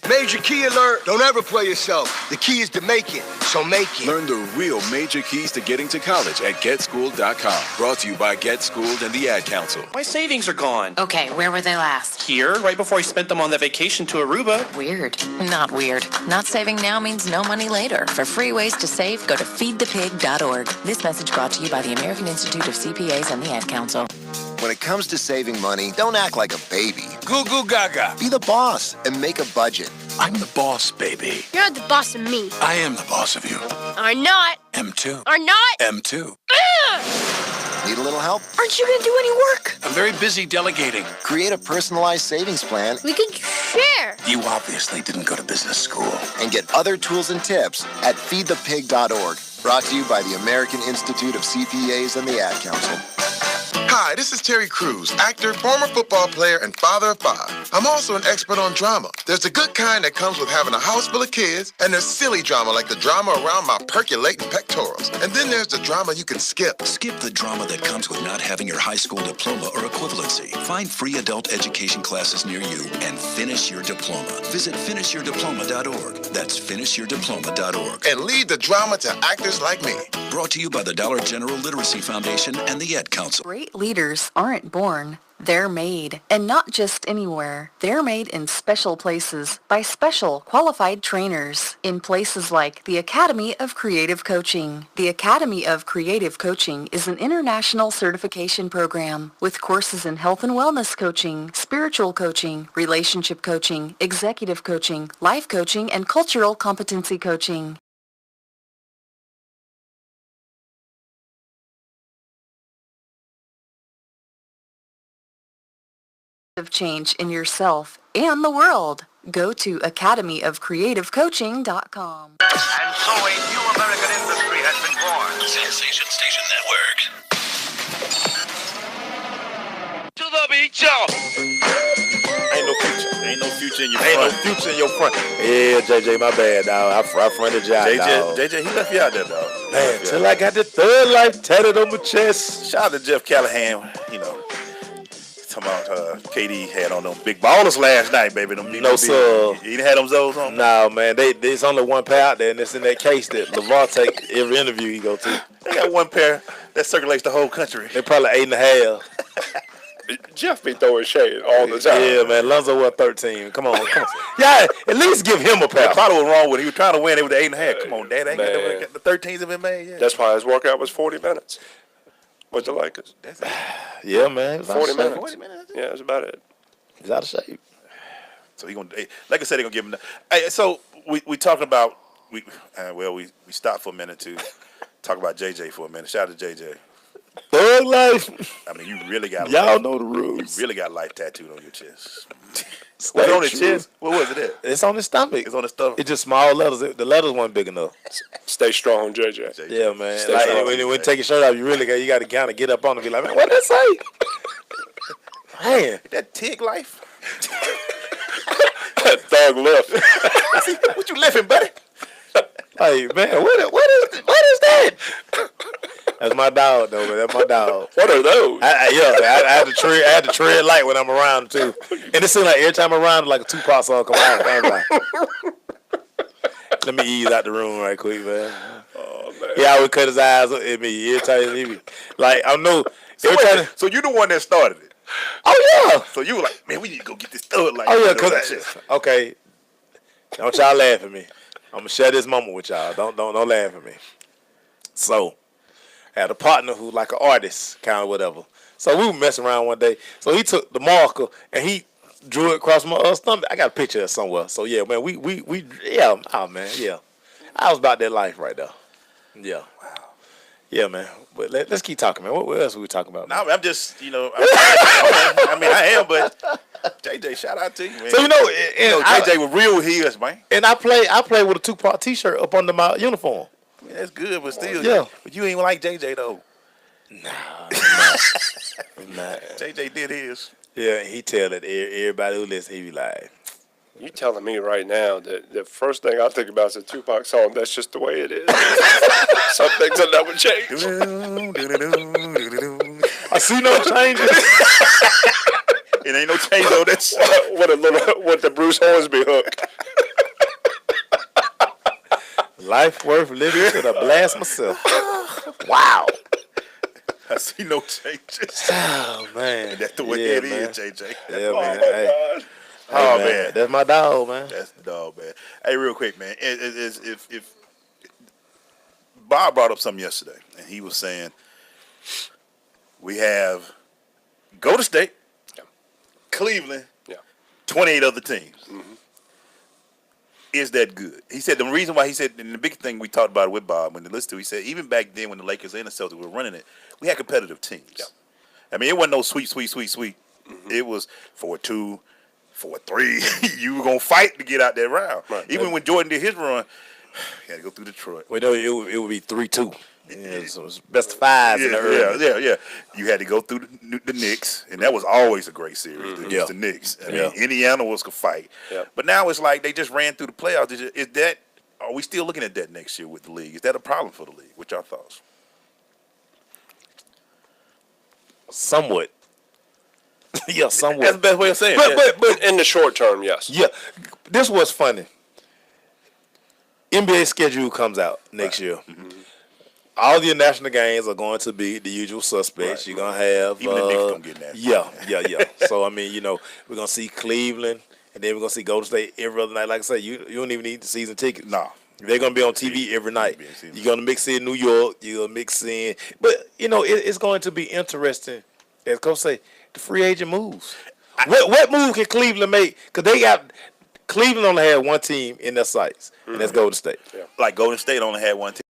Major key alert. Don't ever play yourself. The key is to make it, so make it. Learn the real major keys to getting to college at GetSchooled.com. Brought to you by Get Schooled and the Ad Council. My savings are gone. Okay, where were they last? Here, right before I spent them on that vacation to Aruba. Weird. Not weird. Not saving now means no money later. For free ways to save, go to feedthepig.org. This message brought to you by the American Institute of CPAs and the Ad Council. When it comes to saving money, don't act like a baby. Goo goo gaga. Be the boss and make a budget. I'm the boss, baby. You're the boss of me. I am the boss of you. Are not. M2. Are not. M2. Need a little help? Aren't you going to do any work? I'm very busy delegating. Create a personalized savings plan. We can share. You obviously didn't go to business school. And get other tools and tips at feedthepig.org. Brought to you by the American Institute of CPAs and the Ad Council. Hi, this is Terry Crews, actor, former football player, and father of 5. I'm also an expert on drama. There's the good kind that comes with having a house full of kids, and there's silly drama like the drama around my percolating pectorals. And then there's the drama you can skip. Skip the drama that comes with not having your high school diploma or equivalency. Find free adult education classes near you and finish your diploma. Visit finishyourdiploma.org. That's finishyourdiploma.org. And leave the drama to actors like me. Brought to you by the Dollar General Literacy Foundation and the Ed Council. Great leaders aren't born, they're made. And not just anywhere. They're made in special places by special qualified trainers in places like the Academy of Creative Coaching. The Academy of Creative Coaching is an international certification program with courses in health and wellness coaching, spiritual coaching, relationship coaching, executive coaching, life coaching, and cultural competency coaching. Of change in yourself and the world. Go to academyofcreativecoaching.com. And so a new American industry has been born. Sensation Station Network. future. Ain't no future. Ain't no future in your Ain't front. no future in your front. Yeah, JJ, my bad, dog. I fronted you out, dog. JJ, he left you out there, dog. Man, till I got the third life tatted on my chest. Shout out to Jeff Callahan. You know, talking about KD had on them big ballers last night, baby. Them No, sir. He didn't have them Zoes on. No, man. There's only one pair out there, and it's in that case that LeVar take every interview he go to. They got one pair that circulates the whole country. They probably 8.5. Jeff be throwing shade all the time. Yeah, man. Lonzo was 13. Come on. Yeah, at least give him a pair. That probably was wrong with it. He was trying to win. It was the 8.5. Come on, Dad. Ain't got the 13s have been made yet. That's why his workout was 40 minutes. With the Lakers. Yeah, man. 40 minutes. 40 minutes. Yeah, that's about it. He's out of shape. So he gonna, like I said, they gonna give him. Hey, so we talking about we stopped for a minute to talk about JJ for a minute. Shout out to JJ. Thug life. I mean, you really got y'all know the rules. You really got life tattooed on your chest. Was it on his chest? What was it at? It's on his stomach. It's on his stomach. It's just small letters. The letters weren't big enough. Stay strong, JJ. Yeah, man. Like, when you take your shirt off, you got to kind of get up on it and be like, man, what did that say? Man, that tig life. Thug left. What you lifting, buddy? Hey, man, what is that? That's my dog, though, man. That's my dog. What are those? I had to tread light when I'm around, too. And it seems like every time I'm around, like a Tupac song come out. I'm like, let me ease out the room right quick, man. Oh, man. He always cut his eyes at me every time he be. Like, I know. So you the one that started it? Oh, yeah. So you were like, man, we need to go get this thug life. Oh, yeah, because, okay, don't y'all laugh at me. I'm going to share this moment with y'all. Don't laugh at me. So, I had a partner who like an artist, kind of whatever. So we were messing around one day. So he took the marker and he drew it across my stomach. I got a picture of it somewhere. So yeah, man, we oh man, yeah. I was about that life right there. Yeah. Wow. Yeah, man. But let's keep talking, man. What else are we talking about? No, I'm just, I am, but JJ, shout out to you, man. So JJ was real with his, man. And I play with a Tupac t-shirt up under my uniform. Yeah, that's good, but still, yeah. But you ain't like JJ though. Nah. JJ did his. Yeah, he tell that everybody who listens, he be like, You telling me right now that the first thing I think about is a Tupac song, that's just the way it is. Some things will never change. I see no changes. It ain't no change though. That's what the Bruce Hornsby hook. Life worth living to the blast myself. Wow. I see no changes. Oh, man. And that's the way it is, JJ. Yeah, man. Hey. Oh, man. That's my dog, man. That's the dog, man. Hey, real quick, man. If Bob brought up something yesterday, and he was saying we have Golden State, Cleveland, 28 other teams. Mm-hmm. Is that good? He said the reason why he said, and the big thing we talked about with Bob when they listened to, he said even back then when the Lakers and the Celtics were running it, we had competitive teams. Yeah. I mean, it wasn't no sweet. Mm-hmm. It was 4-2, 4-3. You were gonna fight to get out that round. Right. Even when Jordan did his run, he had to go through Detroit. Well, no, it would be 3-2. Yeah, so it was best of fives in the early. Yeah. You had to go through the Knicks, and that was always a great series. It was the Knicks. I mean, Indiana was a fight. Yeah. But now it's like they just ran through the playoffs. Are we still looking at that next year with the league? Is that a problem for the league? What's your thoughts? Somewhat. Yeah, somewhat. That's the best way of saying it. But in the short term, yes. Yeah. This was funny. NBA schedule comes out next year. Mm-hmm. All your national games are going to be the usual suspects. Right. You're going to have... Even the Knicks don't get that. Yeah. So, I mean, we're going to see Cleveland, and then we're going to see Golden State every other night. Like I said, you don't even need the season tickets. No. They're going to be on TV every night. You're going to mix in New York. You're going to mix in... But, it's going to be interesting. As Coach say, the free agent moves. What move can Cleveland make? Because Cleveland only had one team in their sights, and that's Golden State. Yeah. Like Golden State only had one team.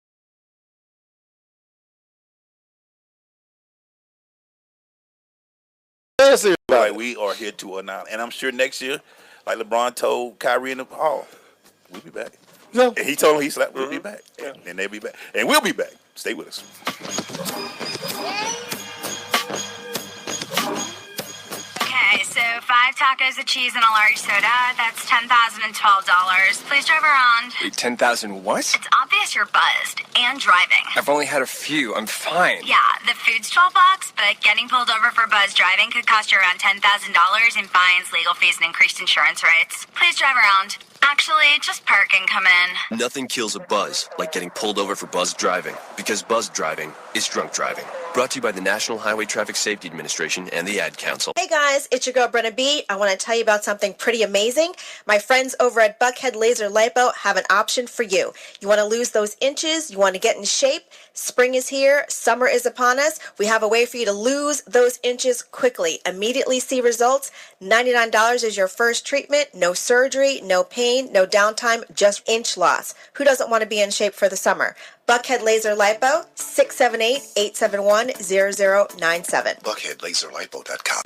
Like we are here to announce, and I'm sure next year, like LeBron told Kyrie in the hall, we'll be back. Yeah. And he told him we'll be back, and they'll be back, and we'll be back. Stay with us. 5 tacos of cheese and a large soda. That's $10,012. Please drive around. Wait, 10,000 what? It's obvious you're buzzed and driving. I've only had a few. I'm fine. Yeah, the food's $12, but getting pulled over for buzz driving could cost you around $10,000 in fines, legal fees, and increased insurance rates. Please drive around. Actually, just park and come in. Nothing kills a buzz like getting pulled over for buzz driving, because buzz driving is drunk driving. Brought to you by the National Highway Traffic Safety Administration and the Ad Council. Hey guys, it's your girl Brenna B. I want to tell you about something pretty amazing. My friends over at Buckhead Laser Lipo have an option for you. You want to lose those inches? You want to get in shape? Spring is here. Summer is upon us. We have a way for you to lose those inches quickly. Immediately see results. $99 is your first treatment. No surgery, no pain, no downtime, just inch loss. Who doesn't want to be in shape for the summer? Buckhead Laser Lipo, 678-871-0097. BuckheadLaserLipo.com.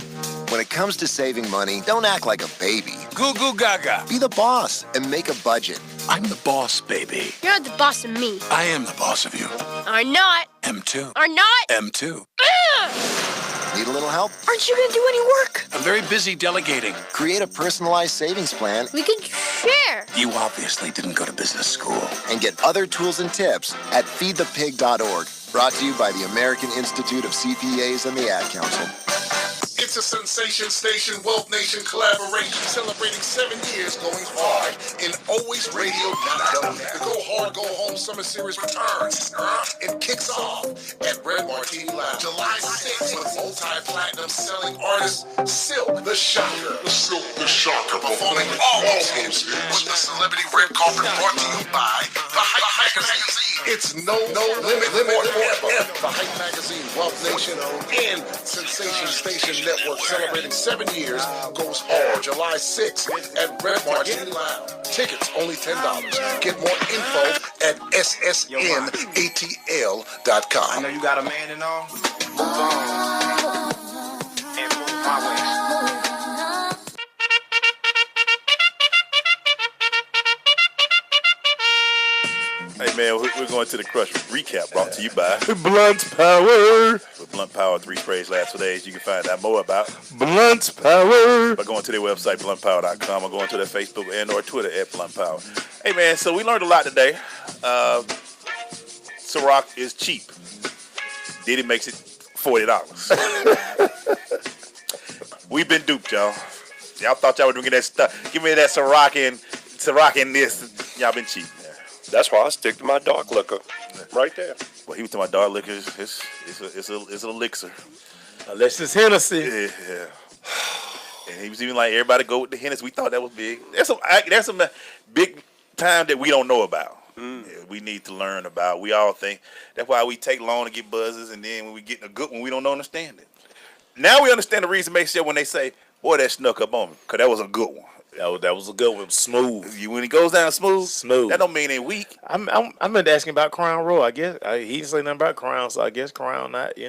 When it comes to saving money, don't act like a baby. Goo goo gaga. Be the boss and make a budget. I'm the boss, baby. You're not the boss of me. I am the boss of you. Are not. M2. Are not. M2. Need a little help? Aren't you going to do any work? I'm very busy delegating. Create a personalized savings plan. We could share. You obviously didn't go to business school. And get other tools and tips at feedthepig.org. Brought to you by the American Institute of CPAs and the Ad Council. It's a Sensation Station Wealth Nation collaboration celebrating 7 years going hard in Always Radio Now. The Go Hard, Go Home Summer Series returns. It kicks off at Red Martini Lounge July 6th with multi-platinum selling artist Silk the Shocker. The Shocker performing all hits with the celebrity red carpet brought to you by The Hype Magazine. It's no limit forever. The Hype Magazine, Wealth Nation, and Sensation Station Network celebrating 7 years goes hard July 6th at Red Martini Lounge. Tickets only $10. Get more info at ssnatl.com. I know you got a man and all. Move on. And move my way. Hey man, we're going to the Crush recap brought to you by Blunt Power. With Blunt Power 3 sprays last for days. You can find out more about Blunt Power by going to their website, bluntpower.com, or going to their Facebook and or Twitter at Blunt Power. Hey man, so we learned a lot today. Ciroc is cheap. Diddy makes it $40. We've been duped, y'all. Y'all thought y'all were drinking that stuff. Give me that Ciroc and this. Y'all been cheap. That's why I stick to my dark liquor right there. Well, he was talking about dark liquor. It's an elixir. Unless it's Hennessy. Yeah. And he was even like, everybody go with the Hennessy. We thought that was big. There's some big time that we don't know about. Yeah, we need to learn about. We all think that's why we take long to get buzzes, and then when we get a good one, we don't understand it. Now we understand the reason Maceo when they say, "Boy, that snuck up on me," because that was a good one. That was a good one. Smooth. When it goes down smooth, that don't mean it weak. I'm been asking about Crown Royal. I guess he didn't say nothing about Crown, so I guess Crown not. I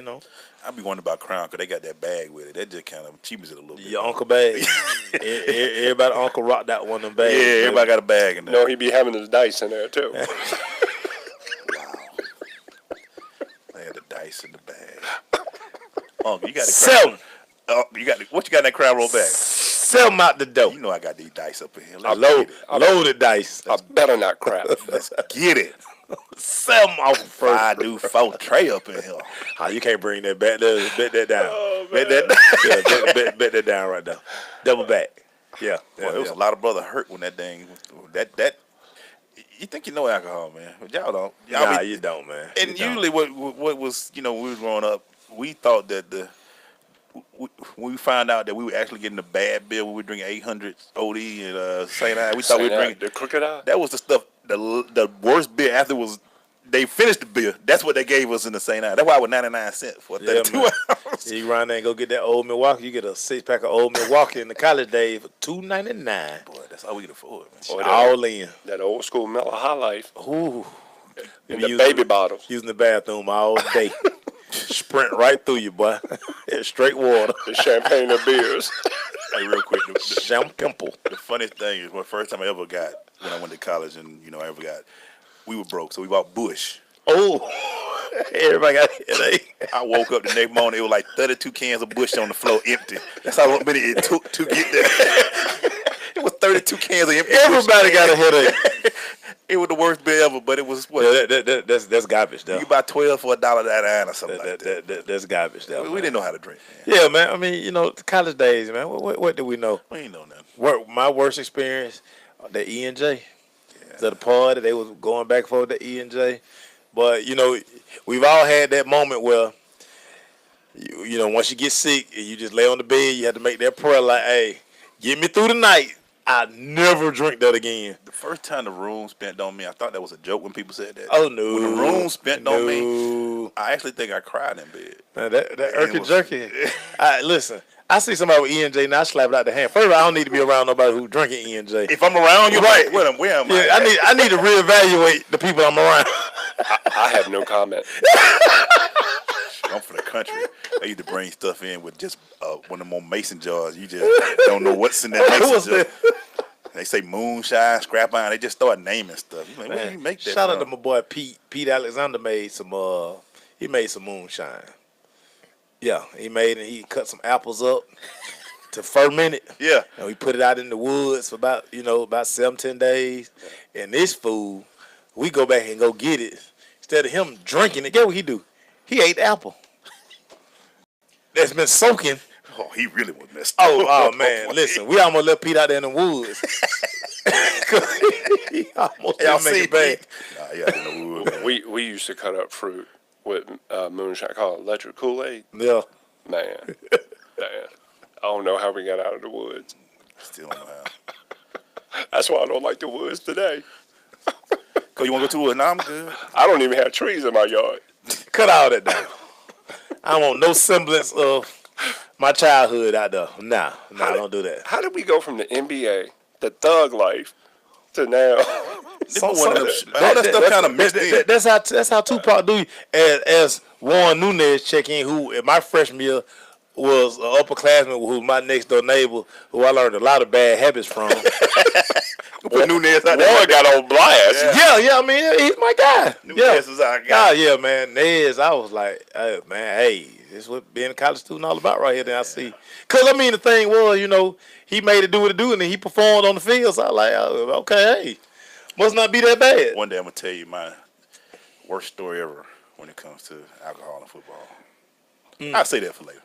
be wondering about Crown because they got that bag with it. That just kind of cheapens it a little bit. Your uncle bag. Everybody uncle rocked that one of them bags. Yeah, everybody got a bag in there. No, he be having his dice in there too. Wow. They had the dice in the bag. Uncle, you got the Crown. What you got in that Crown Royal bag? Sell them out the door. You know I got these dice up in here. Loaded dice. I better not crap. Let's get it. Sell them off first. 5 do 4 tray up in here. You can't bring that back. Bet that down. Bet that down right now. Double back. Yeah. Well, there was a lot of brother hurt when that thing. That. You think you know alcohol, man? But y'all don't. You don't, man. And usually, what was when we was growing up, we thought that when we found out that we were actually getting a bad bill when we were drinking 800 OD and St. Anne, we thought we were drinking the Crocodile. That was the stuff. The worst beer after they finished the beer. That's what they gave us in the St. Anne. That's why it was 99 cents for 32 ounce. You run there and go get that old Milwaukee. You get a 6-pack of old Milwaukee in the college days for $2.99. Boy, that's all we can afford, man. All in. That old school Miller High Life. Ooh. In the baby bottles. Using the bathroom all day. Sprint right through you, boy. Straight water. The champagne and beers. Hey, real quick. Champagne. The funniest thing is, the first time I ever got, when I went to college and, we were broke. So we bought Bush. Oh. Everybody got a headache. I woke up the next morning. It was like 32 cans of Busch on the floor, empty. That's how many it took to get there. It was 32 cans of empty. Everybody got a headache. It was the worst bill ever, but it was what? Yeah, that's garbage, though. You buy 12 for $1.99 or something like that. That's garbage, though. We didn't know how to drink, man. Yeah, man. I mean, you know, the college days, man. What did we know? We ain't know nothing. My worst experience, the E&J. To the party, they was going back and forth to E&J. But, you know, we've all had that moment where, you know, once you get sick and you just lay on the bed, you have to make that prayer like, hey, get me through the night. I never drink that again. The first time the room spent on me, I thought that was a joke when people said that. Oh, no. When the room spent on me, I actually think I cried in bed. Man, that Erky Jerky. Listen, I see somebody with E&J, now I slap it out the hand. First of all, I don't need to be around nobody who's drinking E&J. If I'm around, you're right. Where am I? Yeah, I need to reevaluate the people I'm around. I have no comment. I'm from the country. I used to bring stuff in with just one of them more mason jars. You just don't know what's in that mason jar. They say moonshine, scrap iron. They just start naming stuff. You like, where do you make that Shout from? out to my boy Pete. Pete Alexander made some moonshine. Yeah, he cut some apples up to ferment it. Yeah. And we put it out in the woods for about 7-10 days. And this fool, we go back and go get it. Instead of him drinking it, guess what he do? He ate the apple. That's been soaking. Oh, he really was messed up. Oh man, listen, we almost left Pete out there in the woods. He almost didn't make it back. Nah, yeah, in the woods. We used to cut up fruit with moonshine called electric Kool-Aid. Yeah. Man. I don't know how we got out of the woods. Still don't know how. That's why I don't like the woods today. Cause you want to go to the woods? Nah, I'm good. I don't even have trees in my yard. Cut all that down. I want no semblance of my childhood out there. Nah, don't do that. How did we go from the NBA, the thug life, to now? All that stuff kind of mixed in. That's how Tupac do. As Warren Nunez check in, who in my freshman year was an upperclassman who was my next door neighbor, who I learned a lot of bad habits from. Put Nunez out there. Warren got on blast. Yeah. I mean, he's my guy. Nunez was our guy. Yeah, man. Nez, I was like, hey, man, this is what being a college student all about right here. Then I see. Because, I mean, the thing was, he made it do what it do, and then he performed on the field. So I was like, okay, hey, must not be that bad. One day I'm going to tell you my worst story ever when it comes to alcohol and football. I'll say that for later.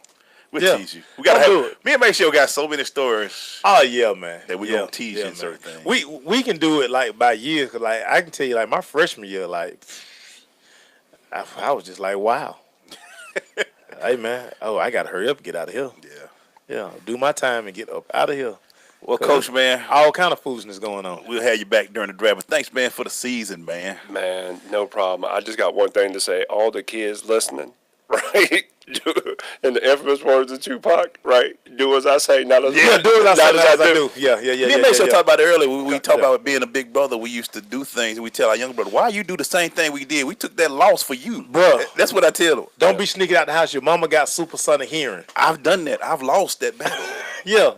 We'll tease you. We gotta do it. Me and Maceo got so many stories. Oh yeah, man. That we gonna tease you in certain things. We can do it like by years. Cause like I can tell you, like my freshman year, like I was just like, wow. Hey man, I gotta hurry up and get out of here. Yeah. Do my time and get up out of here. Well, Coach, man, all kind of foolishness going on. We'll have you back during the draft. But thanks, man, for the season, man. Man, no problem. I just got one thing to say. All the kids listening, right? In the infamous words of Tupac, right? Do as I say, not as do as I do. Yeah. Me and Maceo talked about it earlier. We talked about being a big brother. We used to do things, and we tell our younger brother, why you do the same thing we did? We took that loss for you. Bro. That's what I tell them. Don't be sneaking out the house. Your mama got supersonic hearing. I've done that. I've lost that battle. Yeah.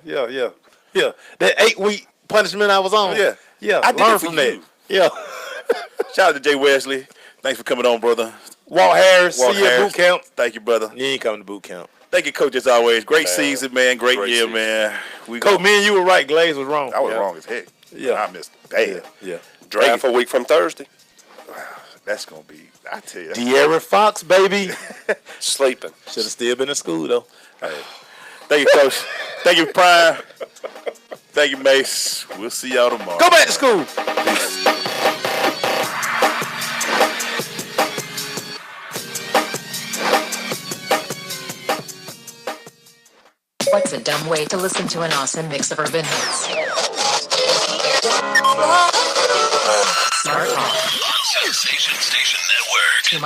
That 8-week punishment I was on. Yeah. I did learn it for from you. that. Yeah. Shout out to Jay Wesley. Thanks for coming on, brother. Walt Harris, see you at boot camp. Thank you, brother. You ain't coming to boot camp. Thank you, Coach, as always. Great season, man. Great year, season. Man. Coach, me and you were right. Glaze was wrong. I was wrong as heck. Yeah. I missed bad. Yeah. Draft a week from Thursday. Wow, that's going to be, I tell you. De'Aaron Fox, baby. Sleeping. Should have still been in school, though. Hey. Thank you, Coach. Thank you, Prime. Thank you, Mace. We'll see y'all tomorrow. Go back to school. Peace. What's a dumb way to listen to an awesome mix of urban hits? Smart Home. Sensation Station Network.